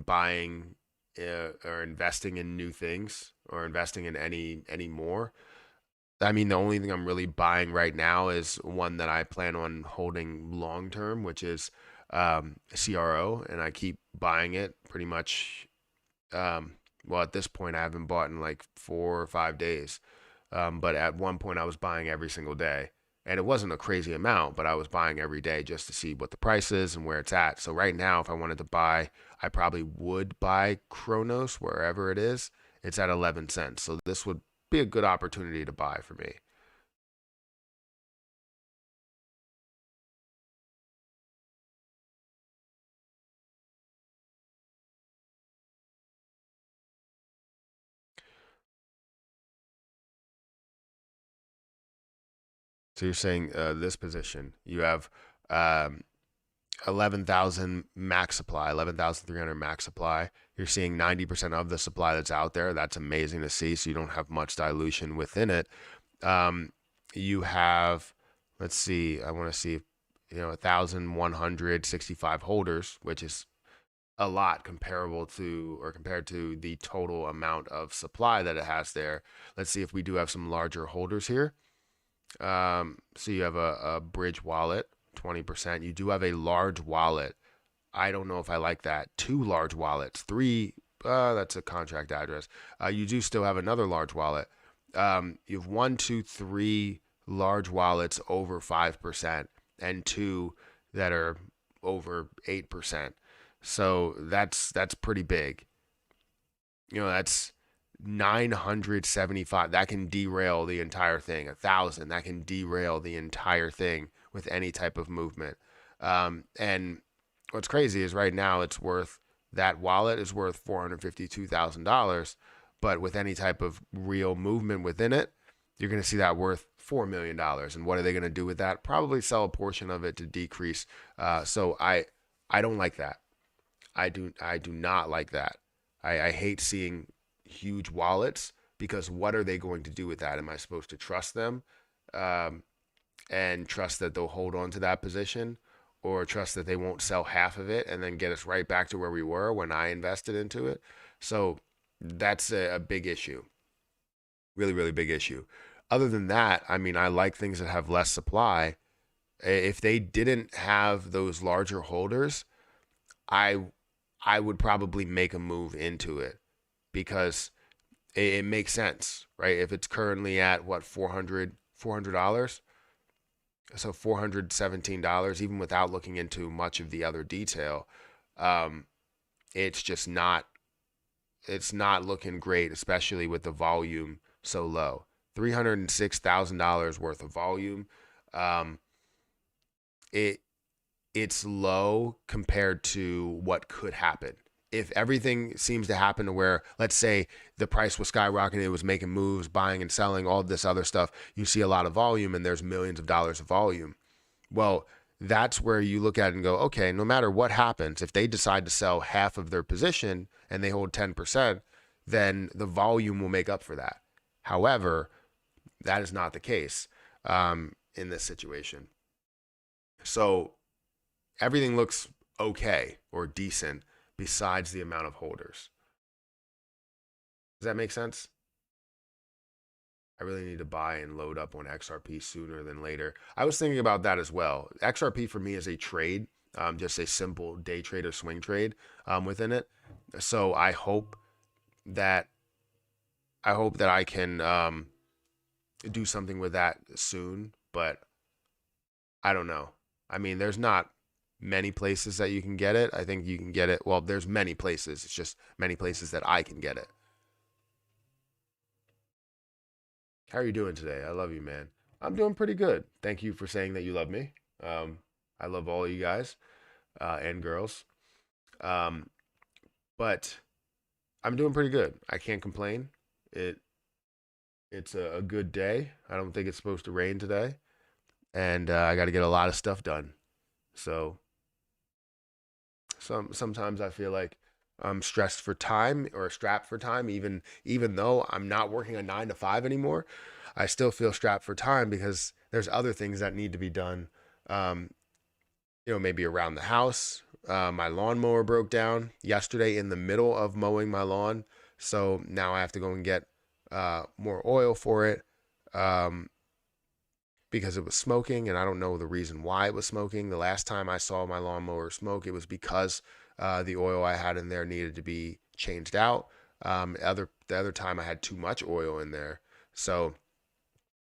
buying or investing in new things or investing in any more. I mean, the only thing I'm really buying right now is one that I plan on holding long term, which is CRO, and I keep buying it pretty much. Well, at this point, I haven't bought in like 4 or 5 days. But at one point, I was buying every single day. And it wasn't a crazy amount, but I was buying every day just to see what the price is and where it's at. So right now, if I wanted to buy, I probably would buy Kronos wherever it is. It's at 11 cents. So this would be a good opportunity to buy for me. So you're saying this position, you have um, 11,000 max supply, 11,300 max supply. You're seeing 90% of the supply that's out there. That's amazing to see. So you don't have much dilution within it. Um, you have, let's see, I want to see, 1,165 holders, which is a lot comparable to or compared to the total amount of supply that it has there. Let's see if we do have some larger holders here. So you have a bridge wallet, 20%. You do have a large wallet. I don't know if I like that. 2 large wallets, 3. That's a contract address. You do still have another large wallet. You have 1, 2, 3 large wallets over 5%, and 2 that are over 8%. So that's pretty big. That's 975. That can derail the entire thing. 1,000. That can derail the entire thing with any type of movement. And what's crazy is right now that wallet is worth $452,000, but with any type of real movement within it, you're going to see that worth $4 million. And what are they going to do with that? Probably sell a portion of it to decrease. So I don't like that. I do not like that. I hate seeing huge wallets, because what are they going to do with that? Am I supposed to trust them, and trust that they'll hold on to that position, or trust that they won't sell half of it and then get us right back to where we were when I invested into it? So that's a big issue. Really, really big issue. Other than that, I mean, I like things that have less supply. If they didn't have those larger holders, I would probably make a move into it, because it makes sense, right? If it's currently at what, $400, so $417, even without looking into much of the other detail, it's just not, it's not looking great, especially with the volume so low. $306,000 worth of volume. It's low compared to what could happen. If everything seems to happen to where, let's say the price was skyrocketing, it was making moves, buying and selling, all this other stuff, you see a lot of volume and there's millions of dollars of volume. Well, that's where you look at it and go, okay, no matter what happens, if they decide to sell half of their position and they hold 10%, then the volume will make up for that. However, that is not the case in this situation. So everything looks okay or decent besides the amount of holders. Does that make sense? I really need to buy and load up on XRP sooner than later. I was thinking about that as well. XRP for me is a trade, just a simple day trade or swing trade within it. So I hope that I can do something with that soon, but I don't know. I mean, there's not many places that you can get it. I think you can get it. Well, there's many places. It's just many places that I can get it. How are you doing today? I love you, man. I'm doing pretty good. Thank you for saying that you love me. I love all of you guys and girls. Um, but I'm doing pretty good. I can't complain. It's a good day. I don't think it's supposed to rain today, and I got to get a lot of stuff done. So sometimes I feel like I'm stressed for time or strapped for time, even though I'm not working a 9 to 5 anymore. I still feel strapped for time because there's other things that need to be done. Um, maybe around the house. My lawnmower broke down yesterday in the middle of mowing my lawn, so now I have to go and get more oil for it. Because it was smoking, and I don't know the reason why it was smoking. The last time I saw my lawnmower smoke, it was because the oil I had in there needed to be changed out. The other time I had too much oil in there. So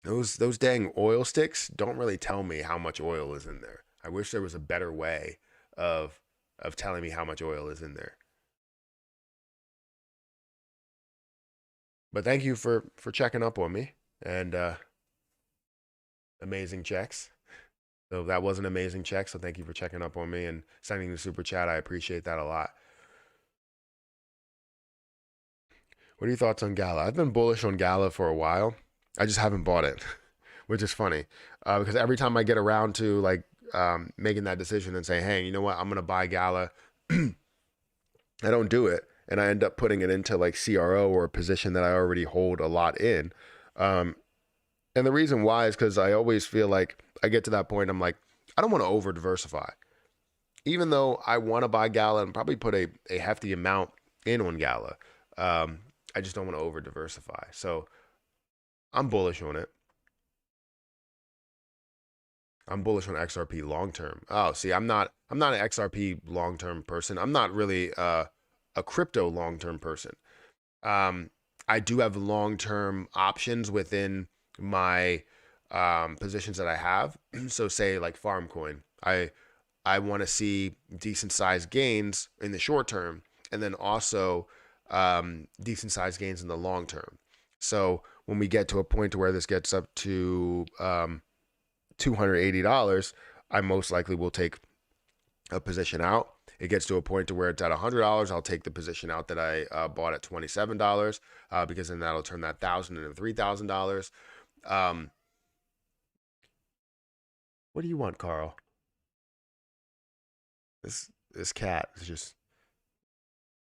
those dang oil sticks don't really tell me how much oil is in there. I wish there was a better way of telling me how much oil is in there. But thank you for checking up on me, and amazing checks. So that was an amazing check. So thank you for checking up on me and sending the super chat. I appreciate that a lot. What are your thoughts on Gala? I've been bullish on Gala for a while. I just haven't bought it, which is funny because every time I get around to making that decision and say, hey, you know what, I'm gonna buy Gala, I don't do it, and I end up putting it into like CRO or a position that I already hold a lot in. And And the reason why is because I always feel like I get to that point, I'm like, I don't want to over diversify. Even though I want to buy Gala and probably put a hefty amount in on Gala, I just don't want to over diversify. So I'm bullish on it. I'm bullish on XRP long term. Oh, see, I'm not an XRP long term person. I'm not really a crypto long term person. Um, I do have long term options within my positions that I have. So say like Farmcoin, I want to see decent sized gains in the short term, and then also decent sized gains in the long term. So when we get to a point to where this gets up to $280, I most likely will take a position out. It gets to a point to where it's at $100, I'll take the position out that I bought at $27, because then that'll turn that $1,000 into $3,000. What do you want, Carl? This cat is just.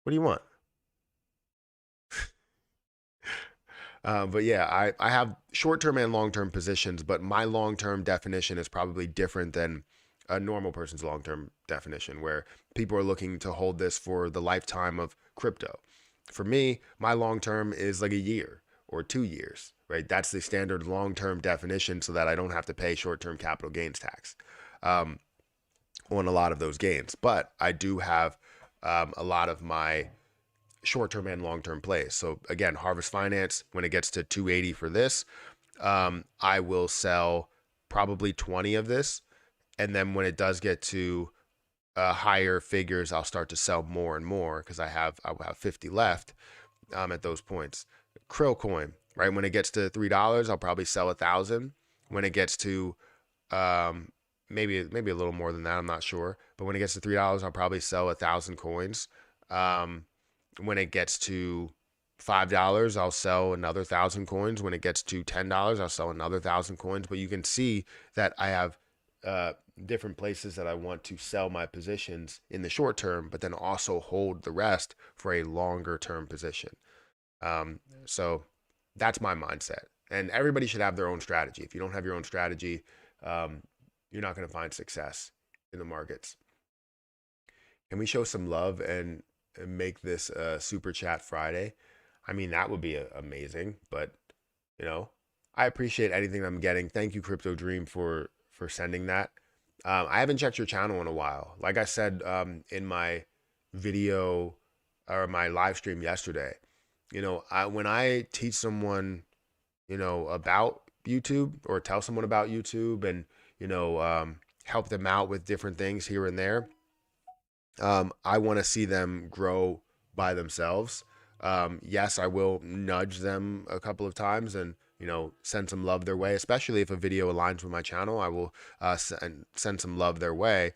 What do you want? But yeah, I have short term and long term positions, but my long term definition is probably different than a normal person's long term definition, where people are looking to hold this for the lifetime of crypto. For me, my long term is like a year or 2 years, right? That's the standard long term definition so that I don't have to pay short term capital gains tax um, on a lot of those gains. But I do have a lot of my short-term and long-term plays. So again, Harvest Finance, when it gets to 280 for this, I will sell probably 20 of this. And then when it does get to higher figures, I'll start to sell more and more because I will have 50 left at those points. Krill coin, right? When it gets to $3, I'll probably sell 1,000. When it gets to maybe a little more than that, I'm not sure. But when it gets to $3, I'll probably sell 1,000 coins. When it gets to $5, I'll sell another 1,000 coins. When it gets to $10, I'll sell another 1,000 coins. But you can see that I have different places that I want to sell my positions in the short term, but then also hold the rest for a longer term position. So that's my mindset. And everybody should have their own strategy. If you don't have your own strategy, you're not going to find success in the markets. Can we show some love and make this super chat Friday? I mean, that would be amazing, but you know, I appreciate anything I'm getting. Thank you, Crypto Dream, for sending that. I haven't checked your channel in a while. Like I said in my video or my live stream yesterday, when I teach someone, about YouTube or tell someone about YouTube and, help them out with different things here and there, I want to see them grow by themselves. Yes, I will nudge them a couple of times and, send some love their way, especially if a video aligns with my channel. I will send some love their way.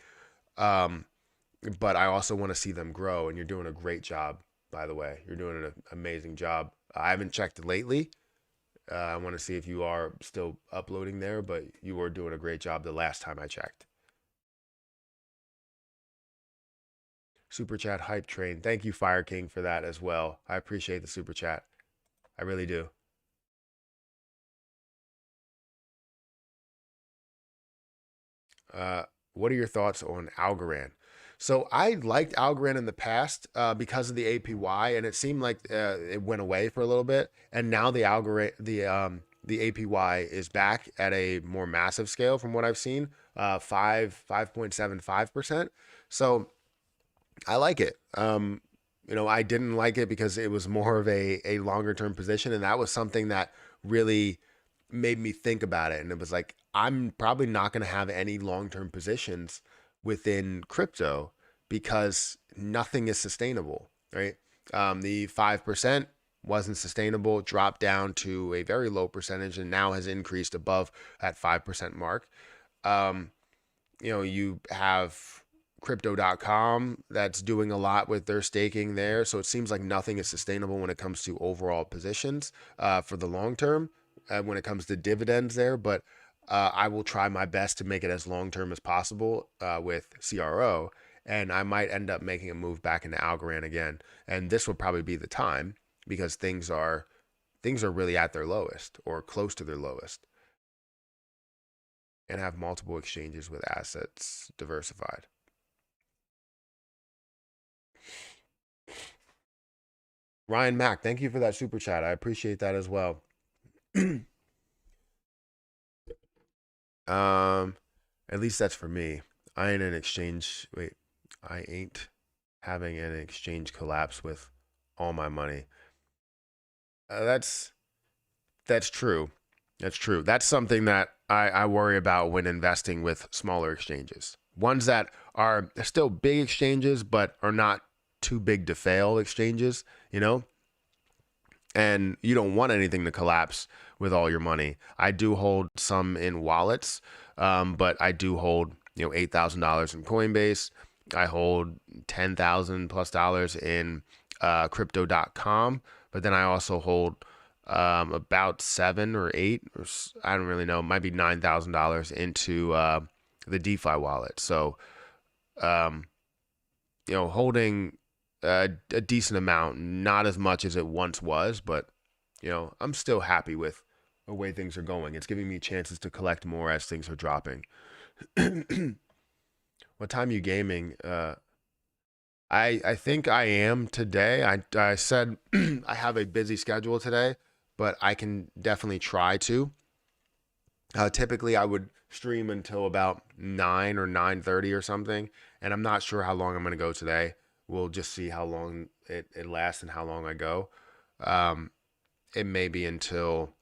But I also want to see them grow, and you're doing a great job, by the way. You're doing an amazing job. I haven't checked lately. I want to see if you are still uploading there, but you were doing a great job the last time I checked. Super chat hype train. Thank you, Fire King, for that as well. I appreciate the super chat. I really do. What are your thoughts on Algorand? So I liked Algorand in the past because of the APY, and it seemed like it went away for a little bit, and now the Algorand, the APY is back at a more massive scale from what I've seen, 5.75%. So I like it. I didn't like it because it was more of a longer term position, and that was something that really made me think about it. And it was like, I'm probably not going to have any long term positions within crypto because nothing is sustainable, right? The 5% wasn't sustainable, dropped down to a very low percentage, and now has increased above that 5% mark. You have crypto.com that's doing a lot with their staking there. So it seems like nothing is sustainable when it comes to overall positions for the long term when it comes to dividends there. But I will try my best to make it as long term as possible with CRO. And I might end up making a move back into Algorand again. And this will probably be the time because things are really at their lowest or close to their lowest. and have multiple exchanges with assets diversified. Ryan Mack, thank you for that super chat. I appreciate that as well. At least that's for me. I ain't an exchange. Wait, I ain't having an exchange collapse with all my money. That's true. That's true. That's something that I worry about when investing with smaller exchanges. Ones that are still big exchanges, but are not too big to fail exchanges, you know? And you don't want anything to collapse with all your money. I do hold some in wallets, but I do hold, $8,000 in Coinbase. I hold 10,000 plus dollars in crypto.com, but then I also hold about 7 or 8, or I don't really know, might be $9,000 into the DeFi wallet. So, um, holding a decent amount, not as much as it once was, but I'm still happy with the way things are going. It's giving me chances to collect more as things are dropping. What time are you gaming? I think I am today. I said I have a busy schedule today, but I can definitely try to. Typically, I would stream until about 9 or 9:30 or something, and I'm not sure how long I'm going to go today. We'll just see how long it lasts and how long I go. Um, it may be until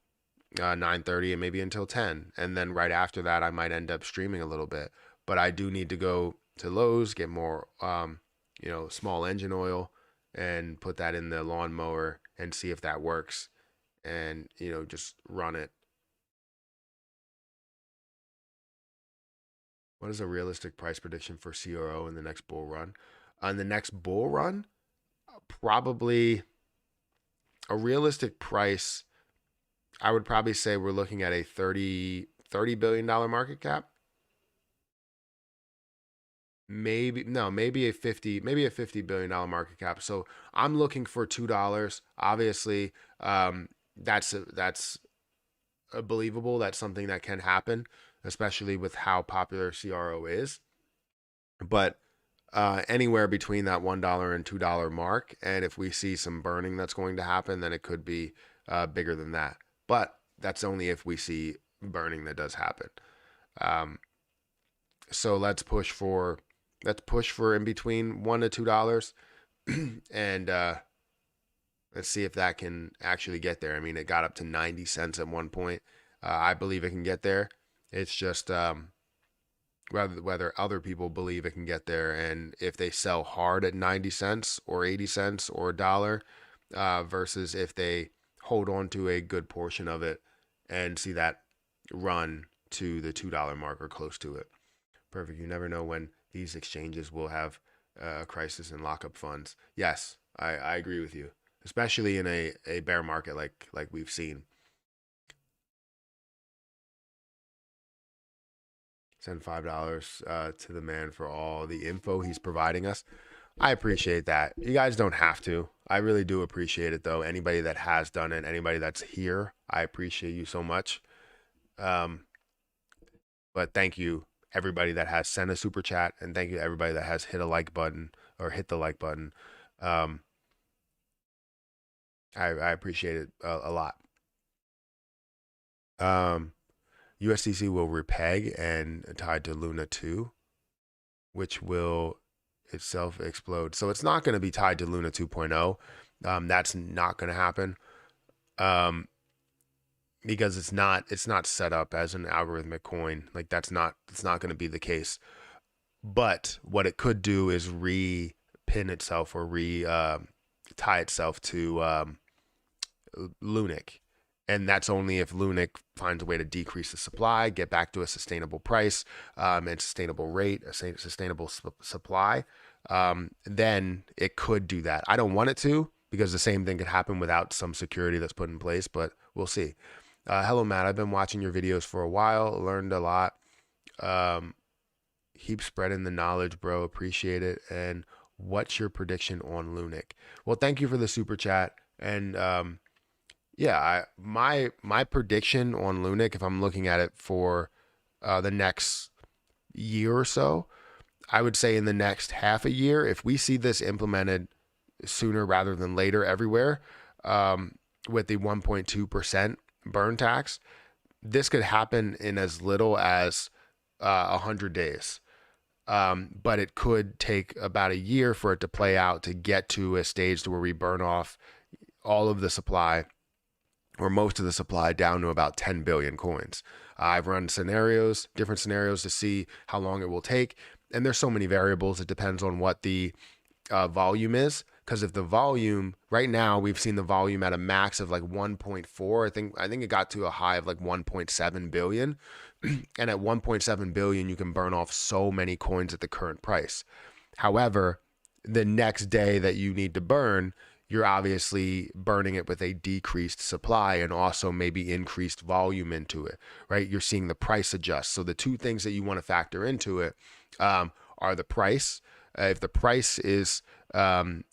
9:30, it may be until 10, and then right after that, I might end up streaming a little bit. But I do need to go to Lowe's, get more, small engine oil, and put that in the lawnmower and see if that works, and just run it. What is a realistic price prediction for CRO in the next bull run? On the next bull run, probably a realistic price. I would probably say we're looking at a $30 billion market cap. Maybe a $50 billion market cap. So I'm looking for $2. Obviously, that's a believable. That's something that can happen, especially with how popular CRO is. But anywhere between that $1 and $2 mark, and if we see some burning that's going to happen, then it could be bigger than that. But that's only if we see burning that does happen. So let's push for in between $1 to $2, and let's see if that can actually get there. I mean, it got up to 90 cents at one point. I believe it can get there. It's just whether other people believe it can get there, and if they sell hard at 90 cents or 80 cents or $1, versus if they hold on to a good portion of it and see that run to the $2 mark or close to it. Perfect. You never know when these exchanges will have a crisis in lockup funds. Yes, I agree with you, especially in a bear market like we've seen. Send $5 to the man for all the info he's providing us. I appreciate that. You guys don't have to. I really do appreciate it, though. Anybody that has done it, anybody that's here, I appreciate you so much. But thank you, everybody that has sent a super chat, and thank you to everybody that has hit a like button or hit the like button. I appreciate it a lot. USDC will repeg and tied to Luna 2, which will itself explode. So it's not going to be tied to Luna 2.0. That's not going to happen. Because it's not set up as an algorithmic coin. Like that's not going to be the case. But what it could do is re-pin itself or tie itself to Lunc. And that's only if Lunc finds a way to decrease the supply, get back to a sustainable price, and sustainable rate, a sustainable supply. Then it could do that. I don't want it to, because the same thing could happen without some security that's put in place, but we'll see. Hello, Matt. I've been watching your videos for a while, learned a lot. Keep spreading the knowledge, bro. Appreciate it. And what's your prediction on Lunc? Well, thank you for the super chat. And my prediction on Lunc, if I'm looking at it for the next year or so. I would say in the next half a year, if we see this implemented sooner rather than later everywhere, with the 1.2% burn tax, this could happen in as little as 100 days. But it could take about a year for it to play out to get to a stage to where we burn off all of the supply or most of the supply down to about 10 billion coins. I've run scenarios, different scenarios to see how long it will take. And there's so many variables. It depends on what the volume is. Because if the volume, right now, we've seen the volume at a max of like 1.4. I think it got to a high of like 1.7 billion. And at 1.7 billion, you can burn off so many coins at the current price. However, the next day that you need to burn, you're obviously burning it with a decreased supply and also maybe increased volume into it, right? You're seeing the price adjust. So the two things that you want to factor into it are the price. If the price is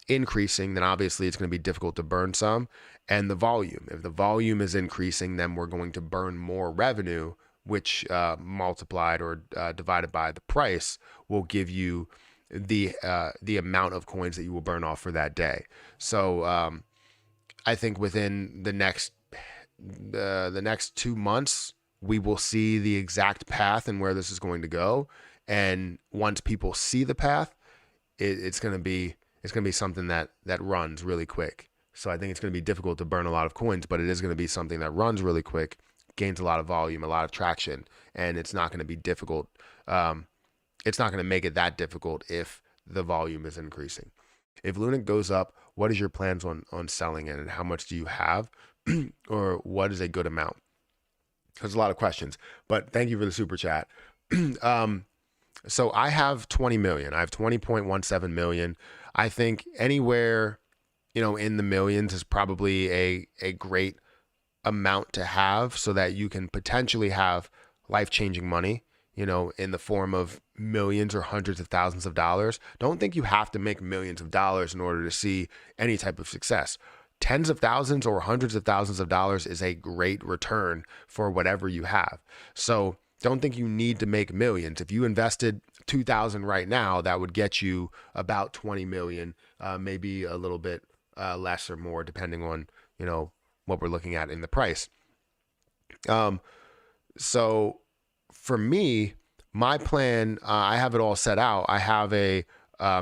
increasing, then obviously it's going to be difficult to burn some, and the volume. If the volume is increasing, then we're going to burn more revenue, which multiplied or divided by the price will give you the amount of coins that you will burn off for that day. So I think within the next 2 months, we will see the exact path and where this is going to go. And once people see the path, it's going to be something that runs really quick. So I think it's going to be difficult to burn a lot of coins, but it is going to be something that runs really quick, gains a lot of volume, a lot of traction, and it's not going to be difficult. It's not going to make it that difficult if the volume is increasing. If Lunc goes up, what is your plans on selling it, and how much do you have, or what is a good amount? There's a lot of questions, but thank you for the super chat. So I have 20 million. I have 20.17 million. I think anywhere, in the millions is probably a great amount to have so that you can potentially have life-changing money, in the form of millions or hundreds of thousands of dollars. Don't think you have to make millions of dollars in order to see any type of success. Tens of thousands or hundreds of thousands of dollars is a great return for whatever you have. So don't think you need to make millions. If you invested 2,000 right now, that would get you about 20 million, maybe a little bit less or more, depending on, what we're looking at in the price. So for me, my plan, I have it all set out. I have a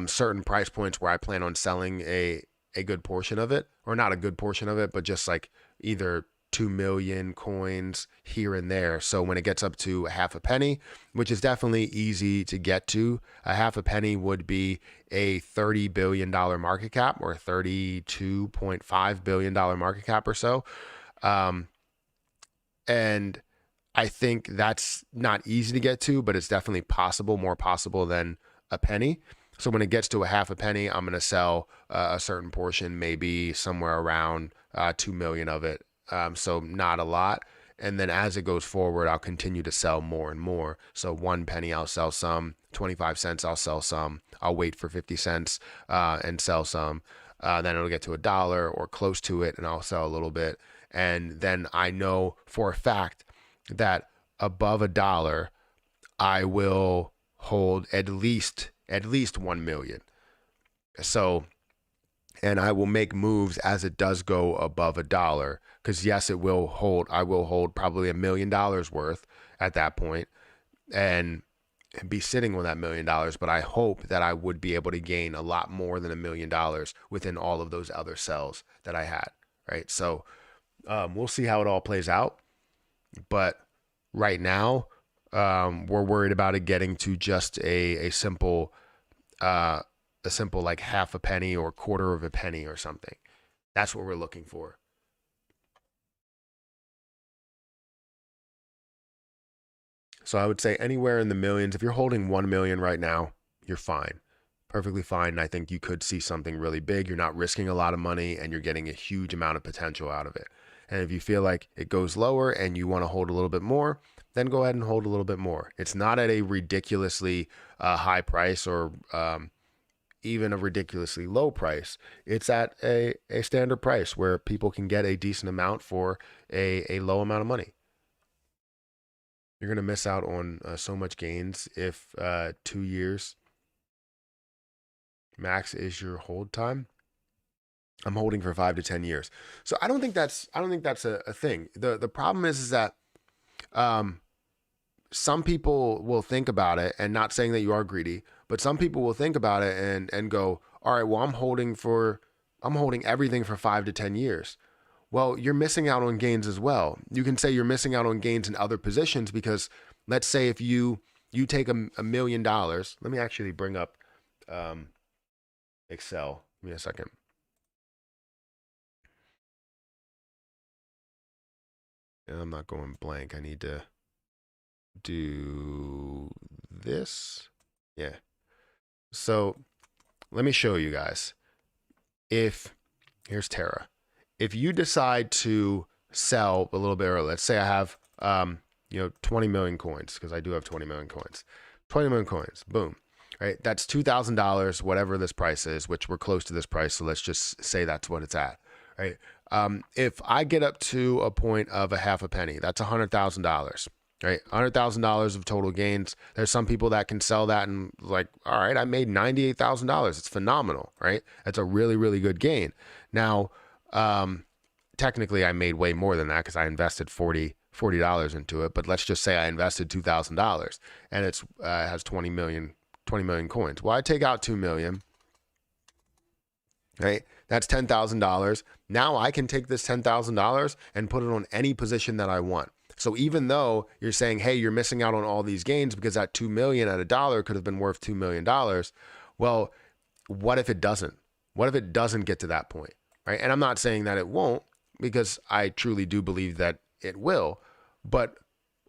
certain price points where I plan on selling a good portion of it, or not a good portion of it, but just like either 2 million coins here and there. So when it gets up to a half a penny, which is definitely easy to get to, a half a penny would be a $30 billion market cap, or $32.5 billion market cap or so. And I think that's not easy to get to, but it's definitely possible, more possible than a penny. So when it gets to a half a penny, I'm going to sell a certain portion, maybe somewhere around 2 million of it. So not a lot. And then as it goes forward, I'll continue to sell more and more. So 1 penny, I'll sell some. 25 cents, I'll sell some. I'll wait for 50 cents and sell some. Then it'll get to $1 or close to it, and I'll sell a little bit. And then I know for a fact that above $1, I will hold at least 1 million. So, and I will make moves as it does go above $1, because yes, I will hold probably $1 million worth at that point and be sitting on that $1 million. But I hope that I would be able to gain a lot more than $1 million within all of those other sells that I had. Right. So we'll see how it all plays out. But right now, we're worried about it getting to just a simple like half a penny or quarter of a penny or something. That's what we're looking for. So I would say anywhere in the millions. If you're holding 1 million right now, you're fine. Perfectly fine. And I think you could see something really big. You're not risking a lot of money and you're getting a huge amount of potential out of it. And if you feel like it goes lower and you want to hold a little bit more, then go ahead and hold a little bit more. It's not at a ridiculously high price or even a ridiculously low price. It's at a standard price where people can get a decent amount for a low amount of money. You're going to miss out on so much gains if 2 years max is your hold time. I'm holding for 5 to 10 years. So I don't think that's a thing. The problem is that some people will think about it, and not saying that you are greedy, but some people will think about it and go, all right, well, I'm holding everything for 5 to 10 years. Well, you're missing out on gains as well. You can say you're missing out on gains in other positions because let's say if you take $1 million, let me actually bring up Excel. Give me a second. And I'm not going blank. I need to do this. Yeah. So let me show you guys. Here's Terra. If you decide to sell a little bit early, let's say I have 20 million coins, because I do have 20 million coins. 20 million coins, boom. Right? That's $2,000, whatever this price is, which we're close to this price, so let's just say that's what it's at. Right? If I get up to a point of a half a penny, that's $100,000. Right? $100,000 of total gains. There's some people that can sell that and like, all right, I made $98,000. It's phenomenal, right? That's a really, really good gain. Now, technically I made way more than that because I invested $40 into it, but let's just say I invested $2,000 and it has 20 million coins. Well, I take out 2 million, right? That's $10,000. Now I can take this $10,000 and put it on any position that I want. So even though you're saying, hey, you're missing out on all these gains because that 2 million at $1 could have been worth $2 million. Well, what if it doesn't? What if it doesn't get to that point, right? And I'm not saying that it won't, because I truly do believe that it will. But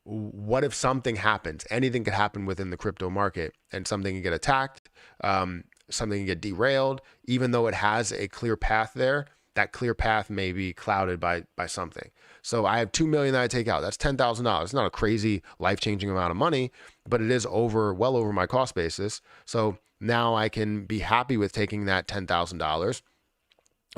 what if something happens? Anything could happen within the crypto market, and something can get attacked, something can get derailed. Even though it has a clear path there, that clear path may be clouded by something. So I have 2 million that I take out. That's $10,000. It's not a crazy life-changing amount of money, but it is well over my cost basis. So now I can be happy with taking that $10,000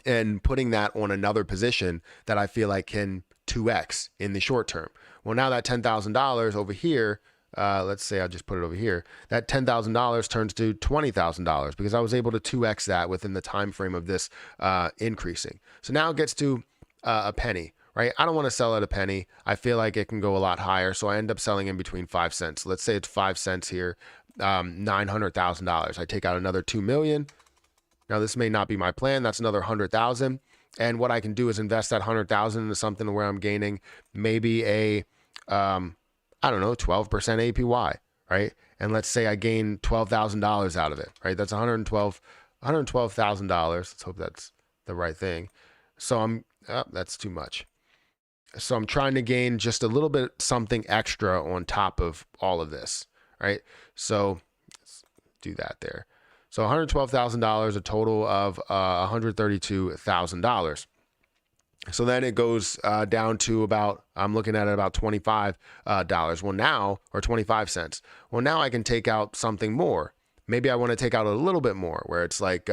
and putting that on another position that I feel like can 2x in the short term. Well, now that $10,000 over here, let's say I'll just put it over here, that $10,000 turns to $20,000 because I was able to 2x that within the time frame of this increasing. So now it gets to a penny, right? I don't want to sell at a penny. I feel like it can go a lot higher, so I end up selling in between 5 cents. Let's say it's 5 cents here, $900,000. I take out another 2 million. Now this may not be my plan. That's another 100,000. And what I can do is invest that 100,000 into something where I'm gaining maybe a, I don't know, 12% APY, right? And let's say I gain $12,000 out of it, right? That's $112,000. Let's hope that's the right thing. So that's too much. So I'm trying to gain just a little bit something extra on top of all of this, right? So let's do that there. So $112,000, a total of $132,000. So then it goes down to about, I'm looking at it about $25. Well now, or 25 cents. Well, now I can take out something more. Maybe I want to take out a little bit more, where it's like,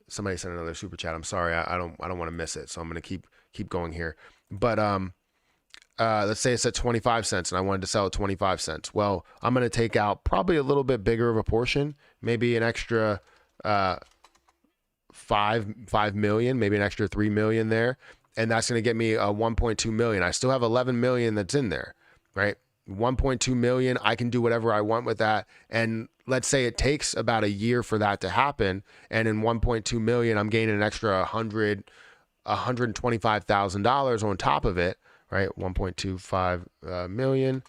somebody sent another super chat. I'm sorry, I don't want to miss it. So I'm going to keep going here. But let's say it's at 25 cents and I wanted to sell at 25 cents. Well, I'm going to take out probably a little bit bigger of a portion, maybe an extra 5 million, maybe an extra 3 million there. And that's going to get me 1.2 million. I still have 11 million that's in there, right? 1.2 million. I can do whatever I want with that. And let's say it takes about a year for that to happen. And in 1.2 million, I'm gaining an extra $125,000 on top of it, right? 1.25 million.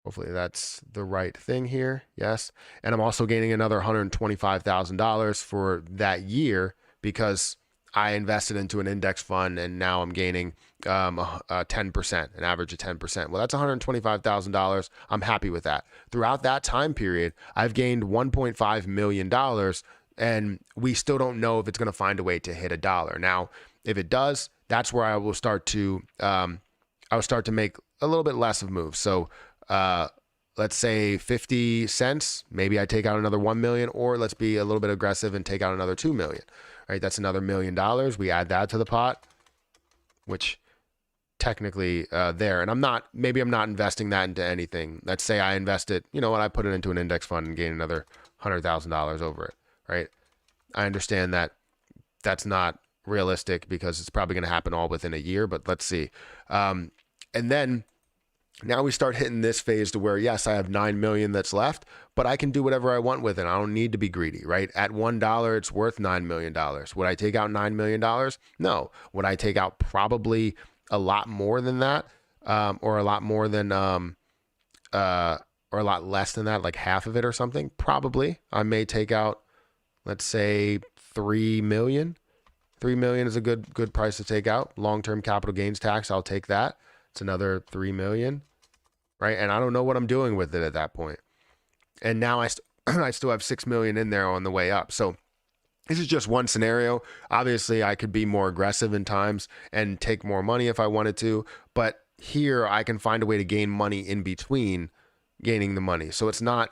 Hopefully that's the right thing here. Yes. And I'm also gaining another $125,000 for that year because I invested into an index fund and now I'm gaining 10%, an average of 10%. Well, that's $125,000. I'm happy with that. Throughout that time period, I've gained $1.5 million, and we still don't know if it's going to find a way to hit $1. Now, if it does, that's where I will start to make a little bit less of moves. So let's say 50 cents, maybe I take out another 1 million, or let's be a little bit aggressive and take out another 2 million, right? That's another $1 million. We add that to the pot, which technically there. And maybe I'm not investing that into anything. Let's say I invest it, you know what, I put it into an index fund and gain another $100,000 over it, right? I understand that that's not realistic because it's probably going to happen all within a year, but let's see. And then now we start hitting this phase to where, yes, I have 9 million that's left, but I can do whatever I want with it. I don't need to be greedy, right? At $1, it's worth $9 million. Would I take out $9 million? No. Would I take out probably a lot more than that? Or a lot more than, or a lot less than that, like half of it or something? Probably. I may take out, let's say 3 million. 3 million is a good price to take out. Long-term capital gains tax, I'll take that. It's another 3 million, right? And I don't know what I'm doing with it at that point. And now I still have 6 million in there on the way up. So this is just one scenario. Obviously, I could be more aggressive in times and take more money if I wanted to, but here I can find a way to gain money in between gaining the money. So it's not,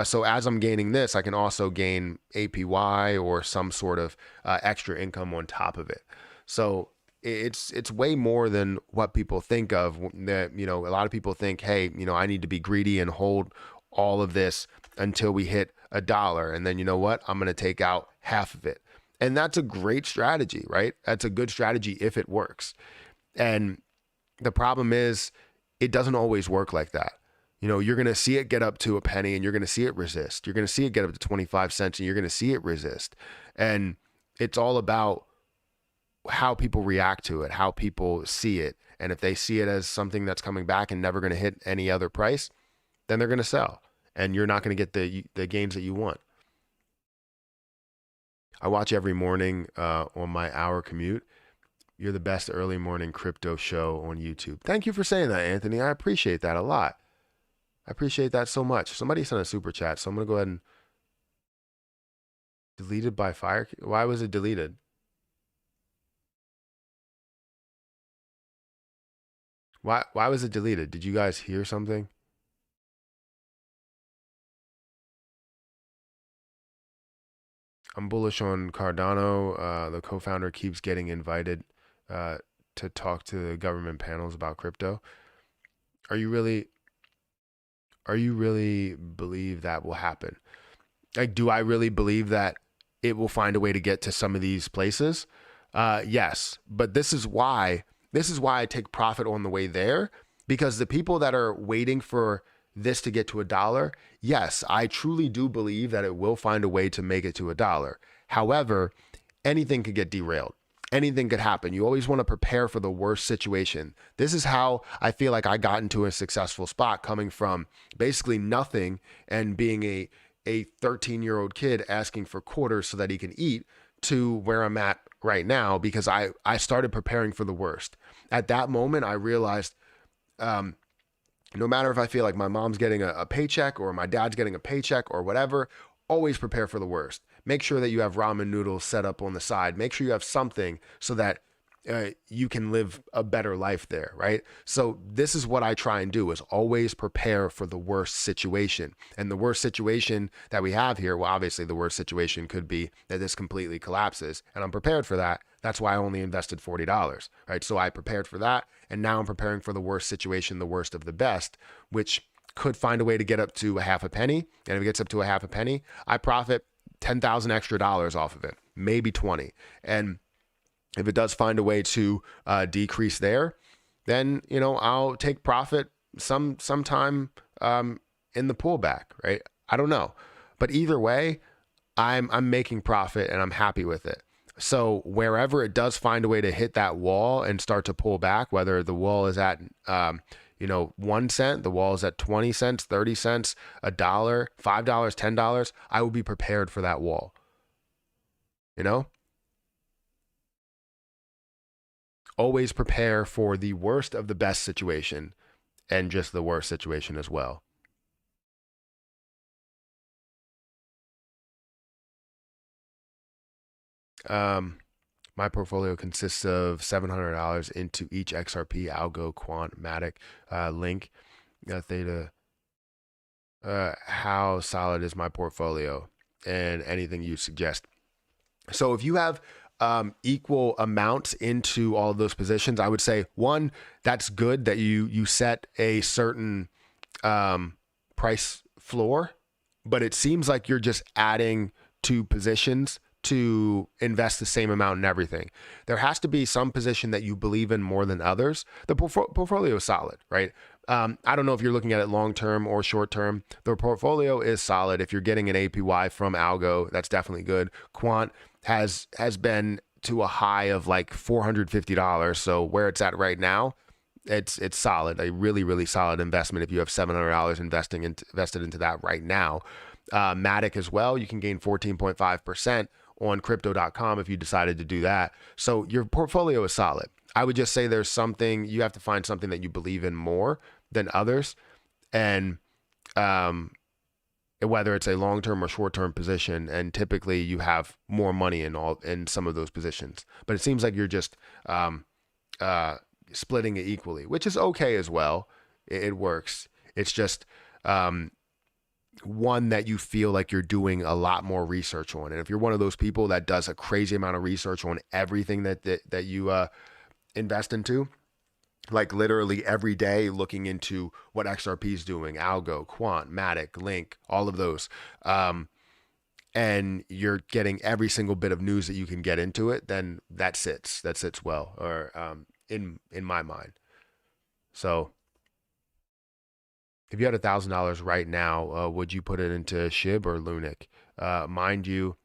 so as I'm gaining this, I can also gain APY or some sort of extra income on top of it. So it's way more than what people think of. That, you know, a lot of people think, hey, you know, I need to be greedy and hold all of this until we hit $1. And then, you know what, I'm going to take out half of it. And that's a great strategy, right? That's a good strategy if it works. And the problem is it doesn't always work like that. You know, you're going to see it get up to a penny and you're going to see it resist. You're going to see it get up to 25 cents and you're going to see it resist. And it's all about how people react to it, how people see it. And if they see it as something that's coming back and never going to hit any other price, then they're going to sell. And you're not going to get the gains that you want. I watch every morning on my hour commute. You're the best early morning crypto show on YouTube. Thank you for saying that, Anthony. I appreciate that a lot. I appreciate that so much. Somebody sent a super chat, so I'm going to go ahead and deleted by fire. Why was it deleted? Why was it deleted? Did you guys hear something? I'm bullish on Cardano. The co-founder keeps getting invited to talk to the government panels about crypto. Are you really believe that will happen? Like, do I really believe that it will find a way to get to some of these places? Yes, but this is why I take profit on the way there, because the people that are waiting for this to get to $1, yes, I truly do believe that it will find a way to make it to $1. However, anything could get derailed. Anything could happen. You always want to prepare for the worst situation. This is how I feel like I got into a successful spot, coming from basically nothing and being a 13-year-old kid asking for quarters so that he can eat, to where I'm at right now, because I started preparing for the worst. At that moment, I realized no matter if I feel like my mom's getting a paycheck or my dad's getting a paycheck or whatever, always prepare for the worst. Make sure that you have ramen noodles set up on the side. Make sure you have something so that you can live a better life there, right? So this is what I try and do, is always prepare for the worst situation. And the worst situation that we have here, well, obviously the worst situation could be that this completely collapses, and I'm prepared for that. That's why I only invested $40, right? So I prepared for that, and now I'm preparing for the worst situation, the worst of the best, which could find a way to get up to a half a penny. And if it gets up to a half a penny, I profit $10,000 extra off of it, maybe 20. And if it does find a way to decrease there, then, you know, I'll take profit sometime in the pullback, right? I don't know, but either way, I'm making profit and I'm happy with it. So wherever it does find a way to hit that wall and start to pull back, whether the wall is at 1 cent, the wall is at 20 cents, 30 cents, $1, $5, $10, I will be prepared for that wall. You know? Always prepare for the worst of the best situation, and just the worst situation as well. My portfolio consists of $700 into each XRP, Algo, Quant, Matic, Link, Theta. How solid is my portfolio, and anything you suggest? So if you have equal amounts into all of those positions, I would say, one, that's good that you set a certain price floor, but it seems like you're just adding to positions to invest the same amount in everything. There has to be some position that you believe in more than others. The portfolio is solid, right? I don't know if you're looking at it long-term or short-term. The portfolio is solid. If you're getting an APY from Algo, that's definitely good. Quant has been to a high of like $450. So where it's at right now, it's solid. A really, really solid investment if you have $700 invested into that right now. Matic as well, you can gain 14.5% on crypto.com if you decided to do that. So your portfolio is solid. I would just say there's something, you have to find something that you believe in more than others. And whether it's a long-term or short-term position, and typically you have more money in some of those positions. But it seems like you're just splitting it equally, which is okay as well. It works. It's just one that you feel like you're doing a lot more research on. And if you're one of those people that does a crazy amount of research on everything that you invest into, like literally every day looking into what XRP is doing, Algo, Quant, Matic, Lunc, all of those, and you're getting every single bit of news that you can get into it, then that sits well, or in my mind. So if you had $1,000 right now, would you put it into SHIB or Lunc? Mind you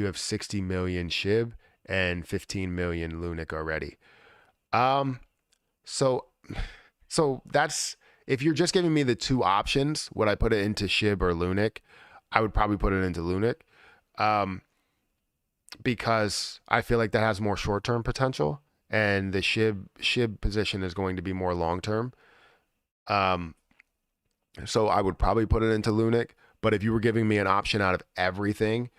have 60 million SHIB and 15 million Lunc already. So that's, if you're just giving me the two options, would I put it into SHIB or Lunc? I would probably put it into Lunc, because I feel like that has more short-term potential, and the SHIB position is going to be more long-term. So I would probably put it into Lunc, but if you were giving me an option out of everything,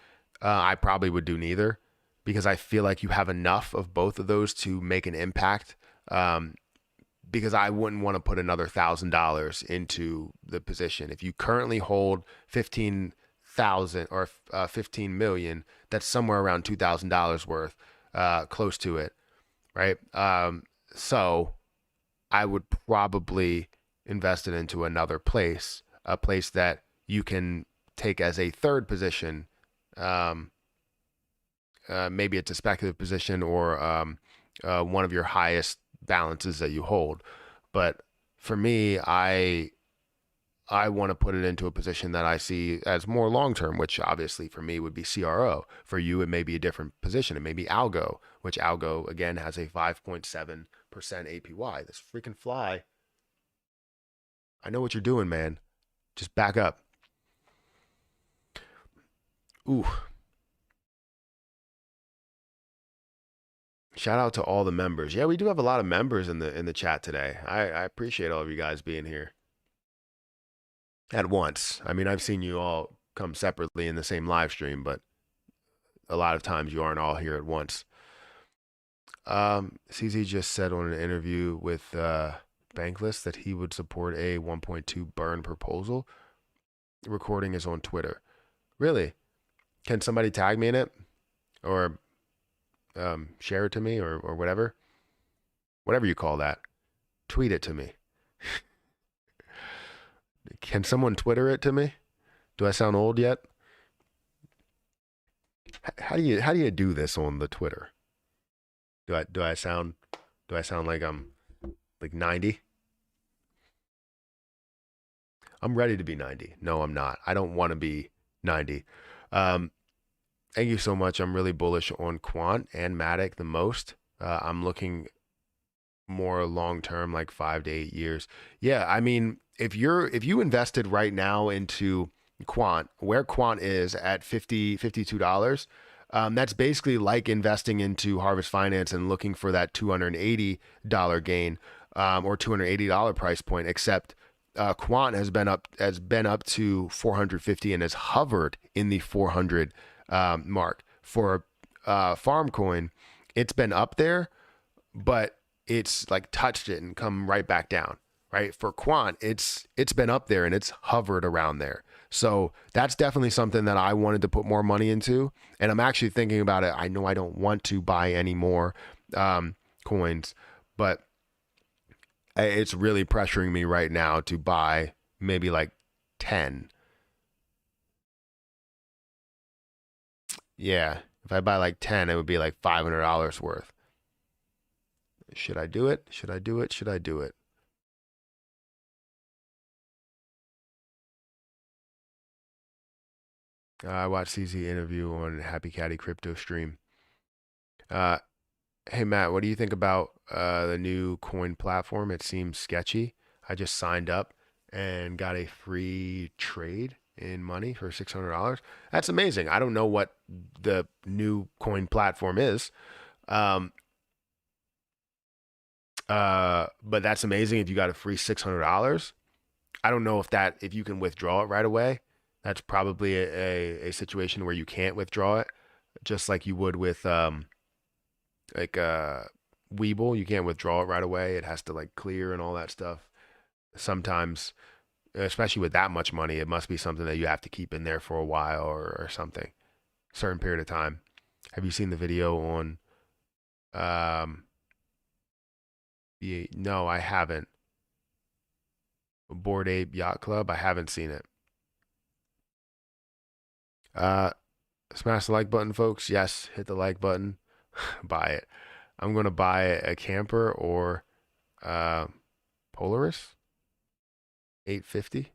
I probably would do neither, because I feel like you have enough of both of those to make an impact. Because I wouldn't want to put another $1,000 into the position. If you currently hold 15,000 or 15 million, that's somewhere around $2,000 worth, close to it, right? So I would probably invest it into another place, a place that you can take as a third position. Maybe it's a speculative position, or one of your highest balances that you hold. But for me, I want to put it into a position that I see as more long-term, which obviously for me would be CRO. For you, it may be a different position. It may be Algo, which Algo, again, has a 5.7% APY. This freaking fly. I know what you're doing, man. Just back up. Ooh. Shout out to all the members. Yeah, we do have a lot of members in the chat today. I appreciate all of you guys being here at once. I mean, I've seen you all come separately in the same live stream, but a lot of times you aren't all here at once. CZ just said on an interview with Bankless that he would support a 1.2 burn proposal. The recording is on Twitter. Really? Can somebody tag me in it? Or share it to me, or whatever you call that. Tweet it to me. Can someone Twitter it to me? Do I sound old yet? How do you do this on the Twitter? Do I sound like I'm like 90? I'm ready to be 90. No, I'm not. I don't want to be 90. Thank you so much. I'm really bullish on Quant and Matic the most. I'm looking more long-term, like 5 to 8 years. Yeah, I mean, if you invested right now into Quant, where Quant is at $52, that's basically like investing into Harvest Finance and looking for that $280 gain, or $280 price point, except Quant has been up to 450 and has hovered in the 400 mark. For Farmcoin, it's been up there, but it's like touched it and come right back down, right? For Quant, it's been up there and it's hovered around there. So that's definitely something that I wanted to put more money into. And I'm actually thinking about it. I know I don't want to buy any more coins, but it's really pressuring me right now to buy maybe like 10. Yeah, if I buy like 10, it would be like $500 worth. Should I do it? Should I do it? Should I do it? I watched CZ interview on Happy Caddy Crypto stream. Uh, hey Matt, what do you think about the new coin platform? It seems sketchy. I just signed up and got a free trade in money for $600. That's amazing. I don't know what the new coin platform is. Um, but that's amazing if you got a free $600. I don't know if you can withdraw it right away. That's probably a situation where you can't withdraw it, just like you would with like Weeble. You can't withdraw it right away. It has to like clear and all that stuff. Sometimes, especially with that much money, it must be something that you have to keep in there for a while or something, certain period of time. Have you seen the video on um no, I haven't. Bored Ape Yacht Club? I haven't seen it. Uh Smash the like button, folks. Yes, hit the like button. Buy it. I'm gonna buy a camper or uh Polaris 850.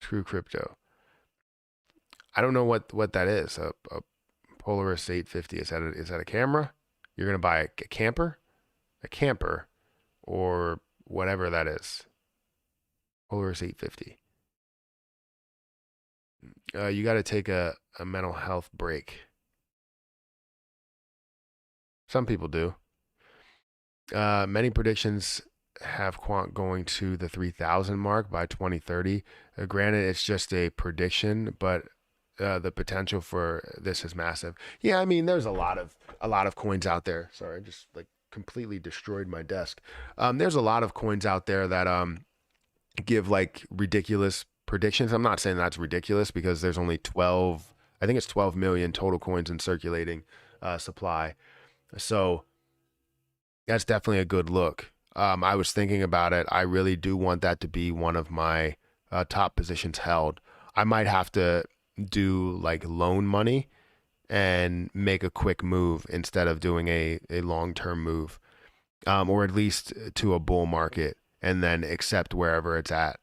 Screw crypto. I don't know what that is. A Polaris 850. Is that a camera? You're gonna buy a camper, or whatever that is. Polaris 850. You got to take a mental health break. Some people do. Many predictions have Quant going to the 3,000 mark by 2030. Granted, it's just a prediction, but the potential for this is massive. Yeah, I mean, there's a lot of coins out there. Sorry, I just like completely destroyed my desk. There's a lot of coins out there that give like ridiculous predictions. I'm not saying that's ridiculous because there's only 12. I think it's 12 million total coins in circulating supply. So that's definitely a good look. I was thinking about it. I really do want that to be one of my top positions held. I might have to do like loan money and make a quick move instead of doing a long-term move, or at least to a bull market and then accept wherever it's at.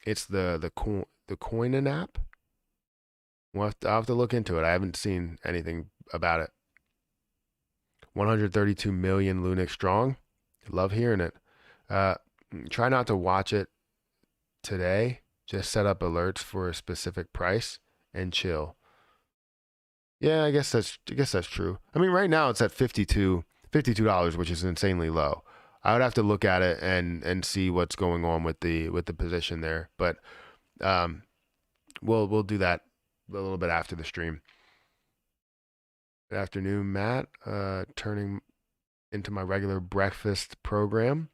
It's the Coinin app. I'll have to look into it. I haven't seen anything about it. 132 million Lunc strong. Love hearing it. Uh, Try not to watch it today. Just set up alerts for a specific price and chill. Yeah, I guess that's true. I mean, right now it's at $52, which is insanely low. I would have to look at it and see what's going on with the position there. But um, we'll do that a little bit after the stream. Good afternoon, Matt. Turning into my regular breakfast program.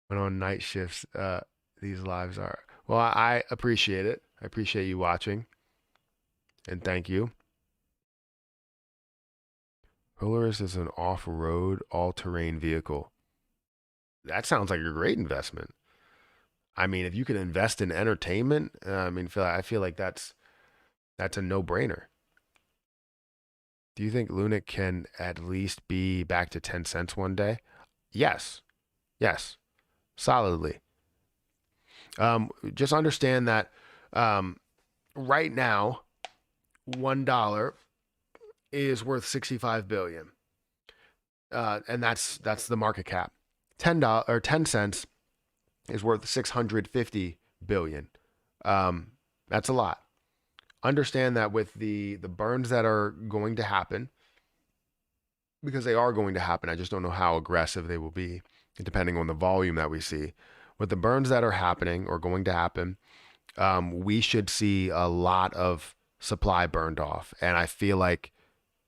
When on night shifts, these lives are. Well, I appreciate it. I appreciate you watching, and thank you. Polaris is an off-road, all-terrain vehicle. That sounds like a great investment. I mean, if you can invest in entertainment, I feel like that's a no-brainer. Do you think Lunc can at least be back to 10 cents one day? Yes. Yes. Solidly. Just understand that right now, $1 is worth 65 billion, and that's the market cap. $10 is worth 650 billion. That's a lot. Understand that with the burns that are going to happen, because they are going to happen. I just don't know how aggressive they will be, depending on the volume that we see. With the burns that are happening or going to happen, we should see a lot of supply burned off. And I feel like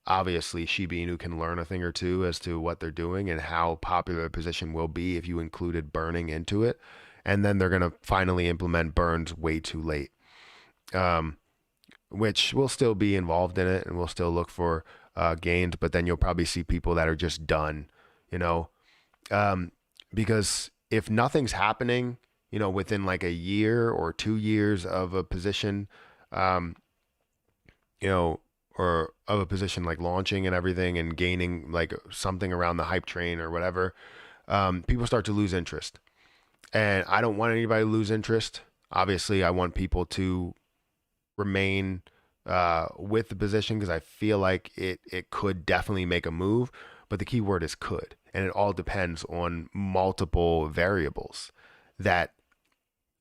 obviously Shiba Inu can learn a thing or two as to what they're doing and how popular the position will be if you included burning into it. And then they're going to finally implement burns way too late, which will still be involved in it and we'll still look for gains. But then you'll probably see people that are just done, you know, because if nothing's happening, you know, within like a year or 2 years of a position, um, you know, or of a position like launching and everything and gaining like something around the hype train or whatever, people start to lose interest. And I don't want anybody to lose interest. Obviously, I want people to remain with the position because I feel like it could definitely make a move. But the key word is could. And it all depends on multiple variables that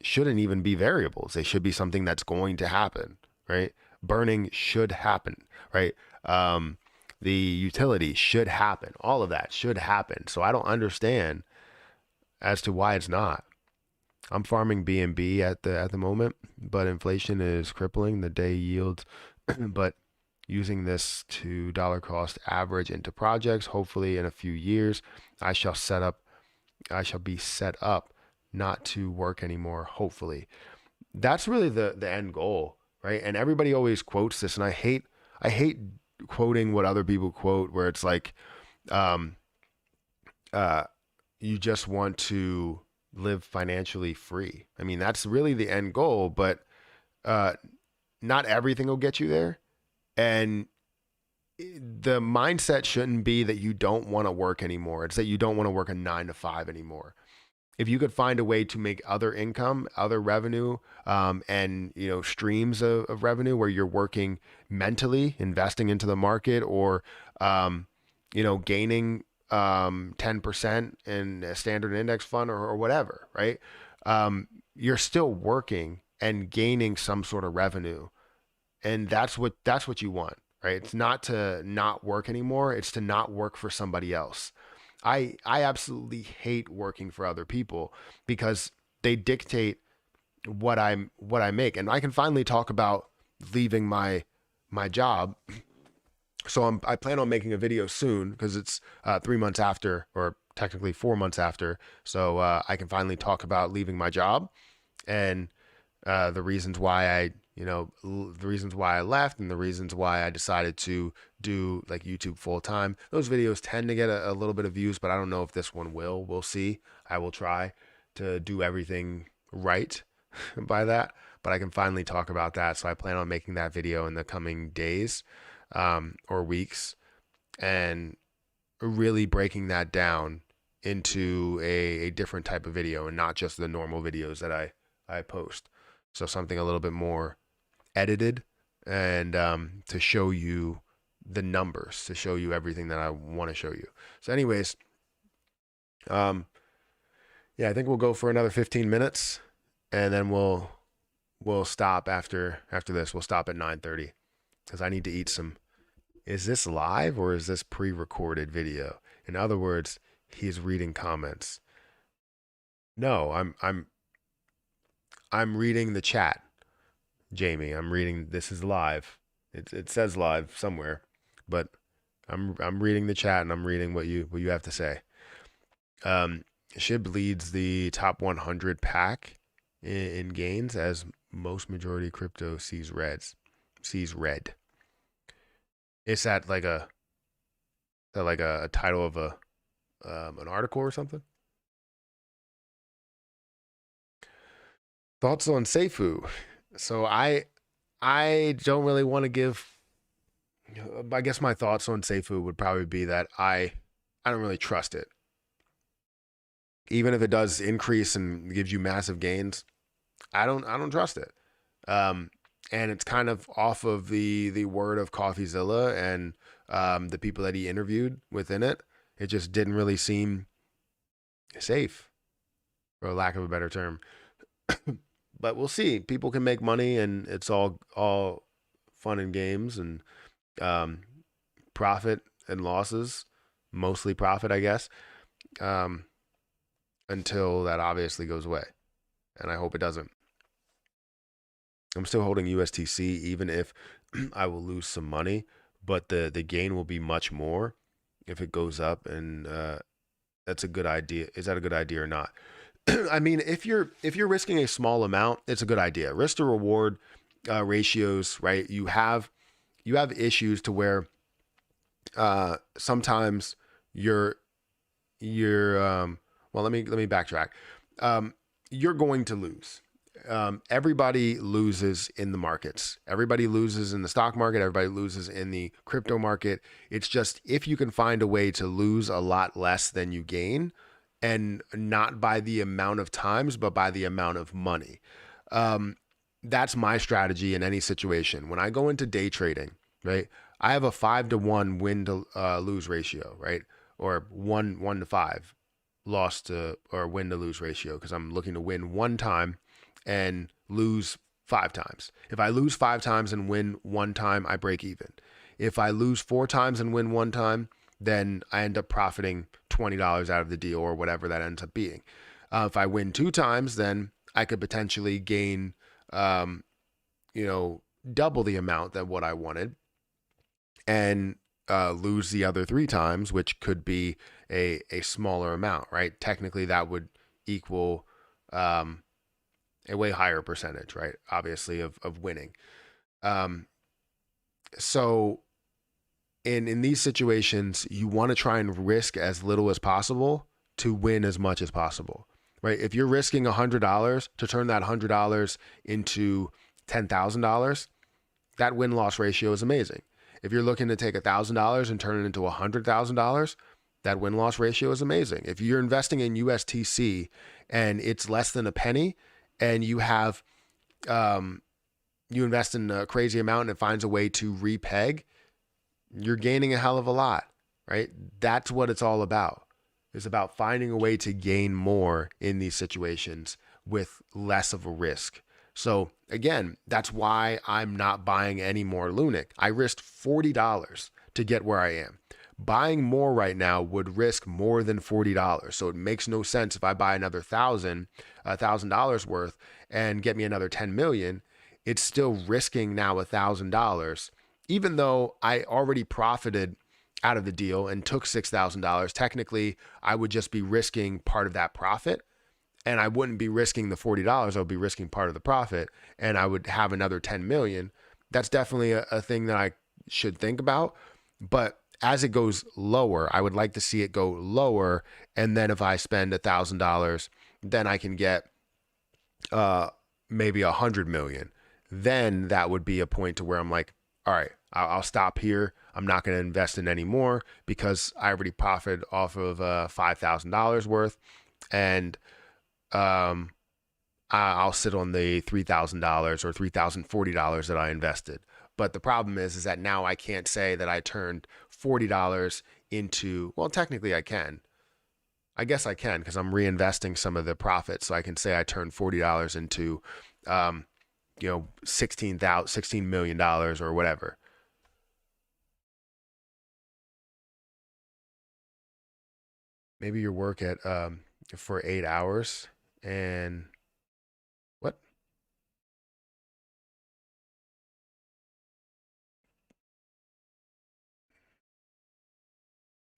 shouldn't even be variables. They should be something that's going to happen, right? Burning should happen, right? The utility should happen. All of that should happen. So I don't understand as to why it's not. I'm farming BNB at the moment, but inflation is crippling the day yields. But using this to dollar cost average into projects, hopefully in a few years, I shall be set up not to work anymore, hopefully. That's really the end goal, right? And everybody always quotes this, and I hate quoting what other people quote, where it's like, um, you just want to live financially free. I mean, that's really the end goal, but not everything will get you there. And the mindset shouldn't be that you don't want to work anymore. It's that you don't want to work a 9 to 5 anymore. If you could find a way to make other income, other revenue, and streams of revenue where you're working mentally, investing into the market, or gaining 10% in a standard index fund or whatever, right? You're still working and gaining some sort of revenue, and that's what you want, right? It's not to not work anymore. It's to not work for somebody else. I absolutely hate working for other people because they dictate what I make, and I can finally talk about leaving my job. So I plan on making a video soon because it's 3 months after, or technically 4 months after. So I can finally talk about leaving my job and the reasons why the reasons why I left and the reasons why I decided to do like YouTube full time. Those videos tend to get a little bit of views, but I don't know if this one will. We'll see. I will try to do everything right by that, but I can finally talk about that. So I plan on making that video in the coming days or weeks and really breaking that down into a different type of video and not just the normal videos that I post. So something a little bit more edited and to show you the numbers, to show you everything that I want to show you. So anyways, yeah, I think we'll go for another 15 minutes and then we'll stop after this. We'll stop at 9:30 because I need to eat some. Is this live or is this pre-recorded video? In other words, he's reading comments. No, I'm reading the chat. Jamie, I'm reading. This is live. It says live somewhere, but I'm reading the chat and I'm reading what you have to say. SHIB leads the top 100 pack in gains as most majority crypto sees red. Is that like a title of an article or something? Thoughts on Seifu? So I don't really want to give. I guess my thoughts on Seifu would probably be that I don't really trust it. Even if it does increase and gives you massive gains, I don't trust it. And it's kind of off of the word of CoffeeZilla and the people that he interviewed within it. It just didn't really seem safe, for lack of a better term. But we'll see. People can make money, and it's all fun and games, and profit and losses, mostly profit, I guess, until that obviously goes away, and I hope it doesn't. I'm still holding USTC, even if I will lose some money. but the gain will be much more if it goes up. And that's a good idea. Is that a good idea or not? I mean, if you're risking a small amount, it's a good idea. Risk to reward ratios, right? You have issues to where sometimes you're well, let me backtrack. You're going to lose. Everybody loses in the markets. Everybody loses in the stock market. Everybody loses in the crypto market. It's just if you can find a way to lose a lot less than you gain, and not by the amount of times, but by the amount of money. That's my strategy in any situation. When I go into day trading, right, I have a 5-to-1 win to lose ratio, right, or 1-to-5 loss to or win to lose ratio, because I'm looking to win one time and lose 5 times. If I lose 5 times and win one time, I break even. If I lose 4 times and win one time, then I end up profiting $20 out of the deal, or whatever that ends up being. If I win 2 times, then I could potentially gain, double the amount that what I wanted, and lose the other 3 times, which could be a smaller amount, right? Technically, that would equal a way higher percentage, right? Obviously, of winning. So in these situations, you want to try and risk as little as possible to win as much as possible, right? If you're risking $100 to turn that $100 into $10,000, that win-loss ratio is amazing. If you're looking to take $1,000 and turn it into $100,000, that win-loss ratio is amazing. If you're investing in USTC and it's less than a penny, and you have you invest in a crazy amount and it finds a way to repeg, you're gaining a hell of a lot, right? That's what it's all about. It's about finding a way to gain more in these situations with less of a risk. So again, that's why I'm not buying any more Lunc. I risked $40 to get where I am. Buying more right now would risk more than $40. So it makes no sense if I buy another $1,000 worth and get me another 10 million, it's still risking now $1,000. Even though I already profited out of the deal and took $6,000, technically I would just be risking part of that profit, and I wouldn't be risking the $40. I would be risking part of the profit, and I would have another 10 million. That's definitely a thing that I should think about. But as it goes lower, I would like to see it go lower. And then if I spend $1,000, then I can get maybe 100 million. Then that would be a point to where I'm like, all right, I'll stop here. I'm not going to invest in any more because I already profited off of $5,000 worth, and I'll sit on the $3,000 or $3,040 that I invested. But the problem is that now I can't say that I turned $40 into, well, technically I can. I guess I can, because I'm reinvesting some of the profits. So I can say I turned $40 into, $16 million or whatever. Maybe your work at for 8 hours and what?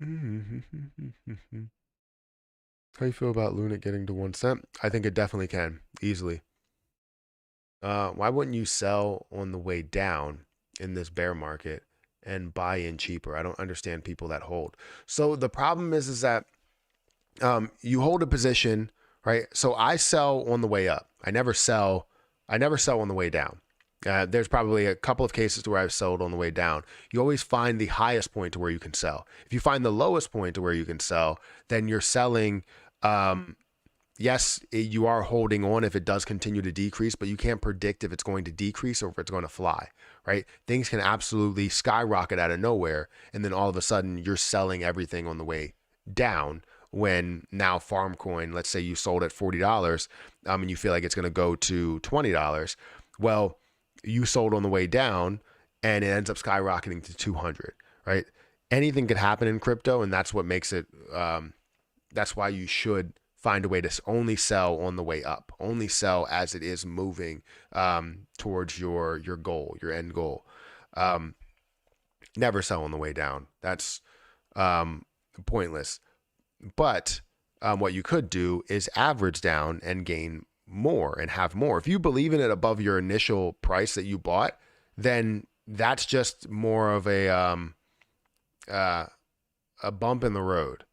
How you feel about Lunc getting to 1 cent? I think it definitely can easily. Why wouldn't you sell on the way down in this bear market and buy in cheaper? I don't understand people that hold. So the problem is that you hold a position, right? So I sell on the way up. I never sell. I never sell on the way down. There's probably a couple of cases where I've sold on the way down. You always find the highest point to where you can sell. If you find the lowest point to where you can sell, then you're selling. Yes, you are holding on if it does continue to decrease, but you can't predict if it's going to decrease or if it's going to fly, right? Things can absolutely skyrocket out of nowhere, and then all of a sudden you're selling everything on the way down. When now Farmcoin, let's say you sold at $40, and you feel like it's going to go to $20, well, you sold on the way down, and it ends up skyrocketing to 200, right? Anything could happen in crypto, and that's what makes it. That's why you should find a way to only sell on the way up, only sell as it is moving towards your goal, your end goal. Never sell on the way down. That's pointless. But what you could do is average down and gain more and have more. If you believe in it above your initial price that you bought, then that's just more of a bump in the road,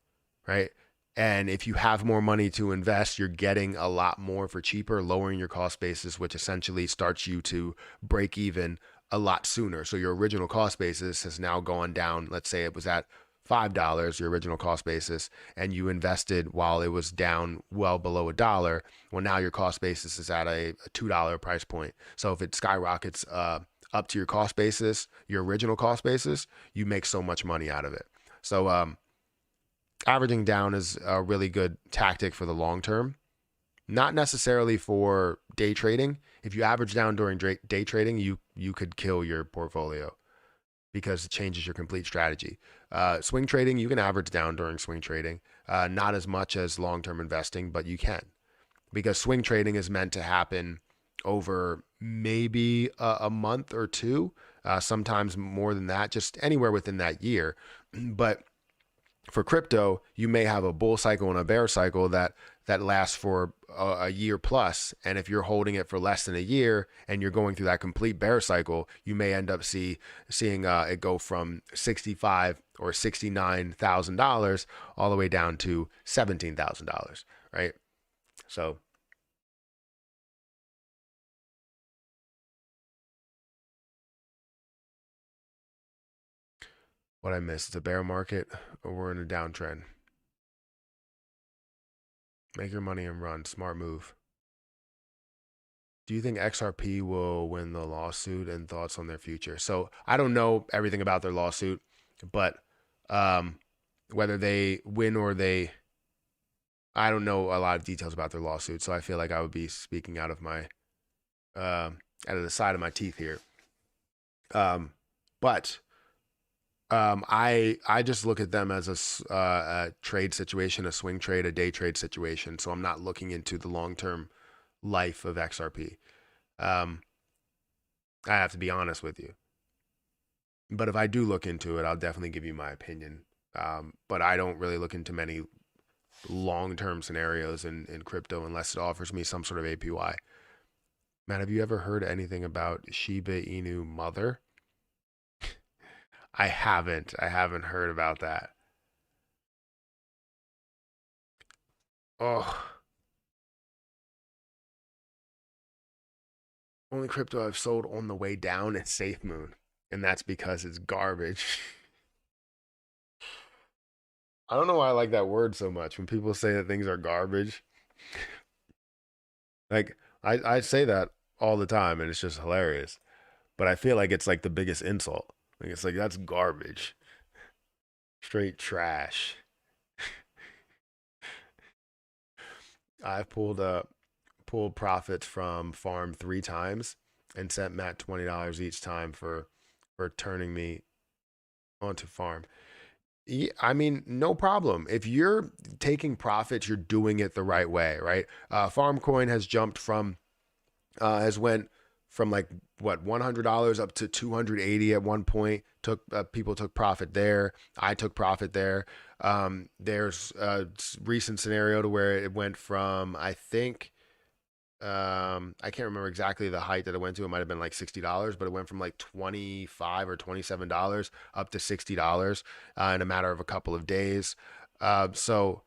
right? And if you have more money to invest, you're getting a lot more for cheaper, lowering your cost basis, which essentially starts you to break even a lot sooner. So your original cost basis has now gone down. Let's say it was at $5, your original cost basis, and you invested while it was down well below $1. Well, now your cost basis is at a $2 price point. So if it skyrockets up to your cost basis, your original cost basis, you make so much money out of it. So averaging down is a really good tactic for the long term, not necessarily for day trading. If you average down during day trading, you could kill your portfolio because it changes your complete strategy. Swing trading, you can average down during swing trading, not as much as long-term investing, but you can, because swing trading is meant to happen over maybe a month or two, sometimes more than that, just anywhere within that year. But for crypto, you may have a bull cycle and a bear cycle that lasts for a year plus. And if you're holding it for less than a year and you're going through that complete bear cycle, you may end up seeing it go from $65,000 or $69,000 all the way down to $17,000, right? So what I missed, it's a bear market or we're in a downtrend. Make your money and run. Smart move. Do you think XRP will win the lawsuit, and thoughts on their future? So I don't know everything about their lawsuit, but whether they win or I don't know a lot of details about their lawsuit. So I feel like I would be speaking out of the side of my teeth here. But I just look at them as a trade situation, a swing trade, a day trade situation. So I'm not looking into the long-term life of XRP. I have to be honest with you. But if I do look into it, I'll definitely give you my opinion. But I don't really look into many long-term scenarios in crypto unless it offers me some sort of APY. Matt, have you ever heard anything about Shiba Inu mother? I haven't heard about that. Oh, only crypto I've sold on the way down is SafeMoon, and that's because it's garbage. I don't know why I like that word so much. When people say that things are garbage, like I say that all the time, and it's just hilarious. But I feel like it's like the biggest insult. Like it's like that's garbage, straight trash. I've pulled profits from farm 3 times and sent Matt $20 each time for turning me onto farm. Yeah, I mean, no problem. If you're taking profits, you're doing it the right way, right? Farmcoin has jumped from has went from like what $100 up to 280 at one point. People took profit there. I took profit there. There's a recent scenario to where it went from, I think, I can't remember exactly the height that it went to. It might have been like $60, but it went from like $25 or $27 up to $60 in a matter of a couple of days. So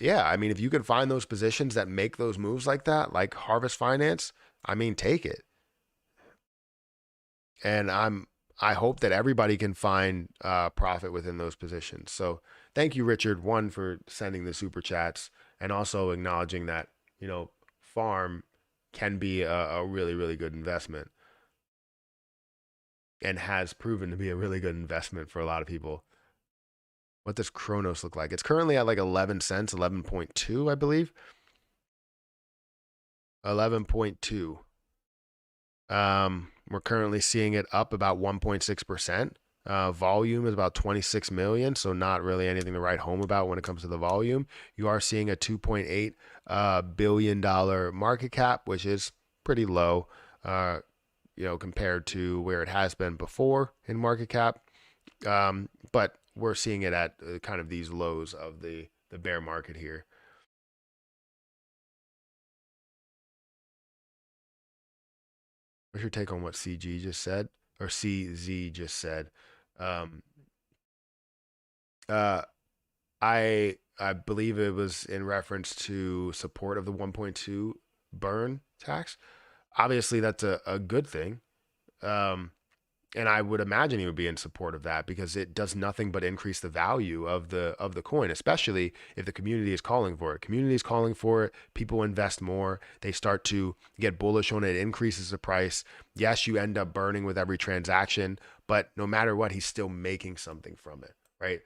yeah, I mean, if you can find those positions that make those moves like that, like Harvest Finance, I mean, take it. And I hope that everybody can find profit within those positions. So thank you, Richard, one, for sending the super chats and also acknowledging that, farm can be a really, really good investment and has proven to be a really good investment for a lot of people. What does Cronos look like? It's currently at like 11 cents, 11.2, I believe. 11.2. We're currently seeing it up about 1.6%. Volume is about 26 million, so not really anything to write home about when it comes to the volume. You are seeing a $2.8 billion market cap, which is pretty low, compared to where it has been before in market cap. But we're seeing it at kind of these lows of the bear market here. What's your take on what CG just said or CZ just said? Um, uh, I believe it was in reference to support of the 1.2 burn tax. Obviously, that's a good thing. Um, and I would imagine he would be in support of that because it does nothing but increase the value of the coin, especially if the community is calling for it. Community is calling for it. People invest more. They start to get bullish on it. It increases the price. Yes, you end up burning with every transaction, but no matter what, he's still making something from it, right?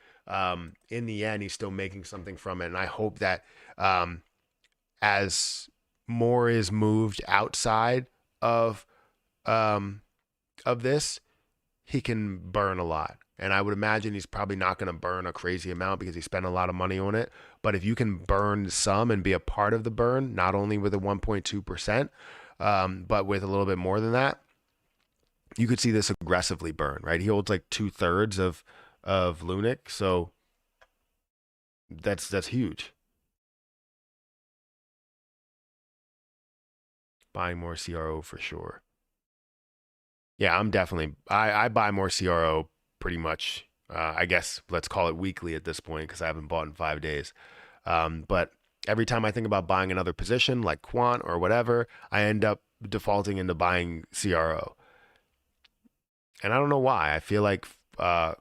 In the end, he's still making something from it, and I hope that um, as more is moved outside of um, of this, he can burn a lot. And I would imagine he's probably not going to burn a crazy amount because he spent a lot of money on it. But if you can burn some and be a part of the burn, not only with a 1.2%, but with a little bit more than that, you could see this aggressively burn, right? He holds like 2/3 of Lunc, so that's huge. Buying more CRO for sure. Yeah, I'm definitely I buy more CRO pretty much. I guess let's call it weekly at this point because I haven't bought in 5 days. But every time I think about buying another position like quant or whatever, I end up defaulting into buying CRO. And I don't know why. I feel like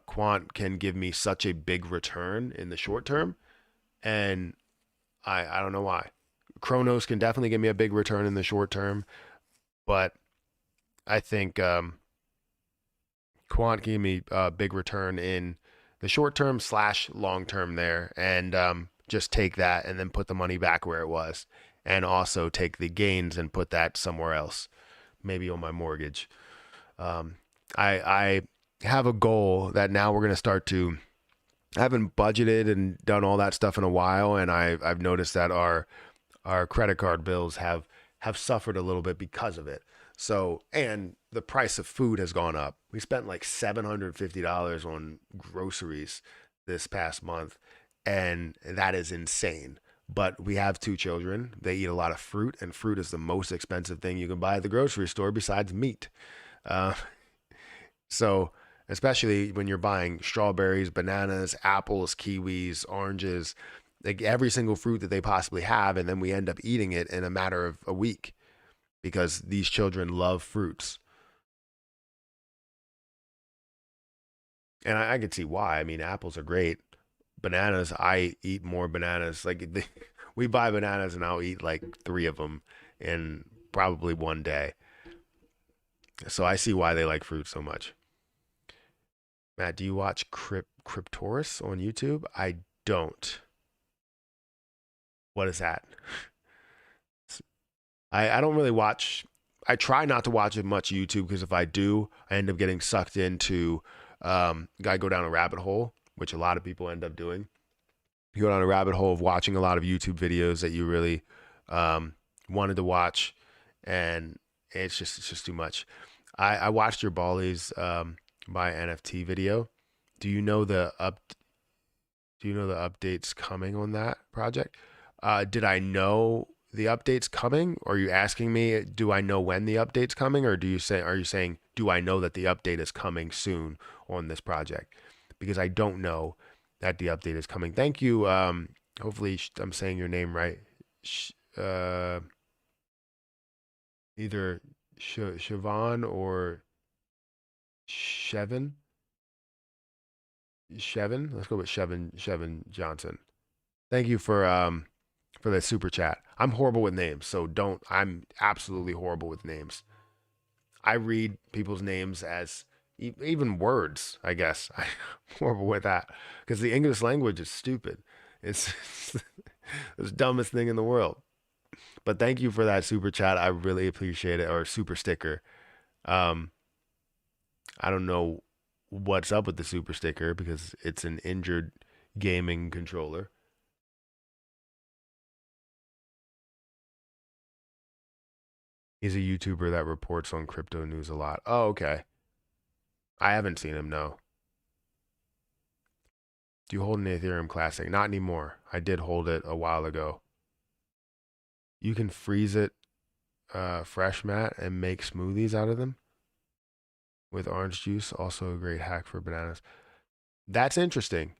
quant can give me such a big return in the short term, and I don't know why. Cronos can definitely give me a big return in the short term, but I think quant gave me a big return in the short term slash long term there, and just take that and then put the money back where it was, and also take the gains and put that somewhere else, maybe on my mortgage. Um, I have a goal that now we're gonna start to. I haven't budgeted and done all that stuff in a while, and I've noticed that our credit card bills have suffered a little bit because of it. So, and the price of food has gone up. We spent like $750 on groceries this past month, and that is insane. But we have two children. They eat a lot of fruit, and fruit is the most expensive thing you can buy at the grocery store besides meat. Uh, so, especially when you're buying strawberries, bananas, apples, kiwis, oranges, like every single fruit that they possibly have, and then we end up eating it in a matter of a week because these children love fruits. And I could see why. I mean, apples are great. Bananas, I eat more bananas. Like we buy bananas and I'll eat like three of them in probably one day. So I see why they like fruit so much. Matt, do you watch Cryptoris on YouTube? I don't. What is that? I don't really watch. I try not to watch as much YouTube because if I do, I end up getting sucked into. I go down a rabbit hole, which a lot of people end up doing. You go down a rabbit hole of watching a lot of YouTube videos that you really wanted to watch, and it's just too much. I watched your Bally's buy NFT video. Do you know the up? Do you know the updates coming on that project? Did I know the updates coming? Or are you asking me, do I know when the update's coming? Or are you saying, do I know that the update is coming soon on this project? Because I don't know that the update is coming. Thank you. Hopefully I'm saying your name right. Sh- uh, Either Siobhan or Chevin. Chevin. Let's go with Chevin Johnson. Thank you for the super chat. I'm horrible with names, so don't. I'm absolutely horrible with names. I read people's names as even words. I guess I'm horrible with that because the English language is stupid. It's the dumbest thing in the world. But thank you for that super chat. I really appreciate it. Or super sticker. Um, I don't know what's up with the super sticker because it's an injured gaming controller. He's a YouTuber that reports on crypto news a lot. Oh, okay. I haven't seen him, no. Do you hold an Ethereum Classic? Not anymore. I did hold it a while ago. You can freeze it fresh, Matt, and make smoothies out of them with orange juice. Also a great hack for bananas. That's interesting.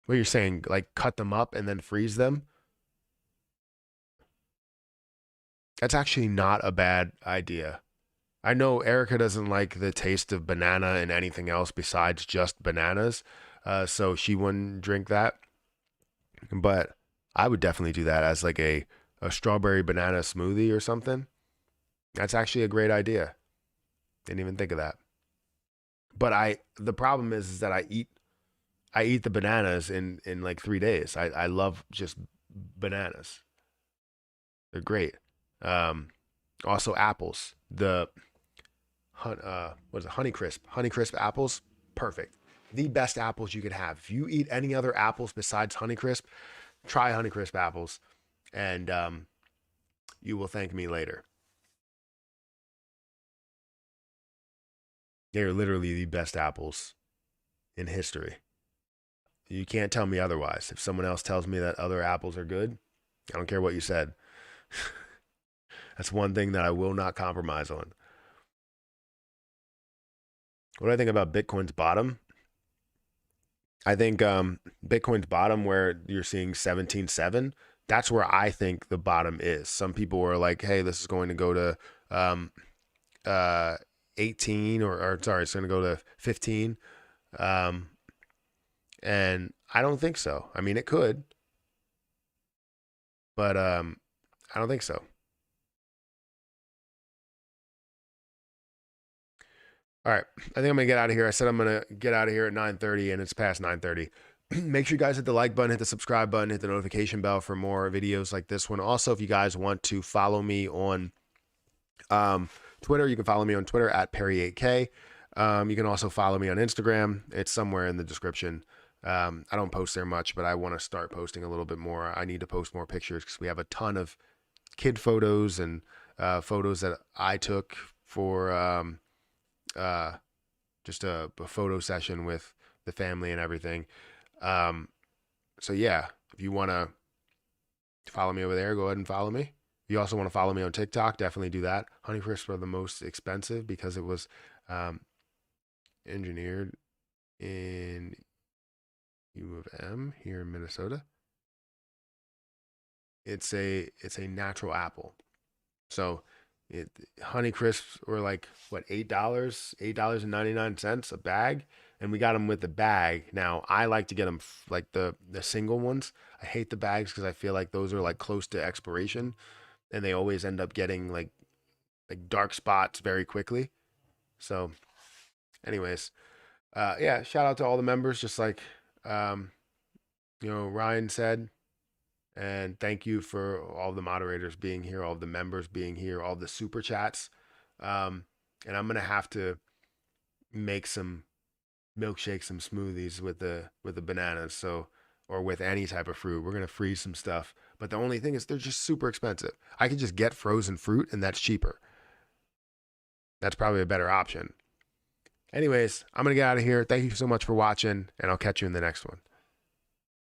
What you're saying, like cut them up and then freeze them? That's actually not a bad idea. I know Erica doesn't like the taste of banana and anything else besides just bananas, so she wouldn't drink that. But I would definitely do that as like a strawberry banana smoothie or something. That's actually a great idea. Didn't even think of that. But the problem is that I eat the bananas in like 3 days. I love just bananas. They're great. Um, Also apples. The what is it? Honeycrisp. Honeycrisp apples, perfect. The best apples you could have. If you eat any other apples besides Honeycrisp, try Honeycrisp apples, and you will thank me later. They're literally the best apples in history. You can't tell me otherwise. If someone else tells me that other apples are good, I don't care what you said. That's one thing that I will not compromise on. What do I think about Bitcoin's bottom? I think Bitcoin's bottom, where you're seeing 17.7, that's where I think the bottom is. Some people are like, hey, this is going to go to 18 or sorry, it's going to go to 15. And I don't think so. I mean, it could, but I don't think so. All right, I think I'm gonna get out of here. I said I'm gonna get out of here at 9:30, and it's past 9:30. Make sure you guys hit the like button, hit the subscribe button, hit the notification bell for more videos like this one. Also, if you guys want to follow me on Twitter, you can follow me on Twitter at Perry8K. You can also follow me on Instagram. It's somewhere in the description. I don't post there much, but I want to start posting a little bit more. I need to post more pictures because we have a ton of kid photos and photos that I took for just a photo session with the family and everything. So yeah, if you want to follow me over there, go ahead and follow me. If you also want to follow me on TikTok, definitely do that. Honeycrisp are the most expensive because it was engineered in U of M here in Minnesota. It's a natural apple. So Honeycrisps were like what, $8.99 a bag, and we got them with the bag. Now I like to get them like the single ones. I hate the bags because I feel like those are like close to expiration, and they always end up getting like dark spots very quickly. So, anyways, yeah, shout out to all the members, just like Ryan said. And thank you for all the moderators being here, all the members being here, all the super chats. And I'm gonna have to make some milkshakes, some smoothies with the bananas. So, or with any type of fruit. We're gonna freeze some stuff. But the only thing is they're just super expensive. I could just get frozen fruit and that's cheaper. That's probably a better option. Anyways, I'm gonna get out of here. Thank you so much for watching, and I'll catch you in the next one.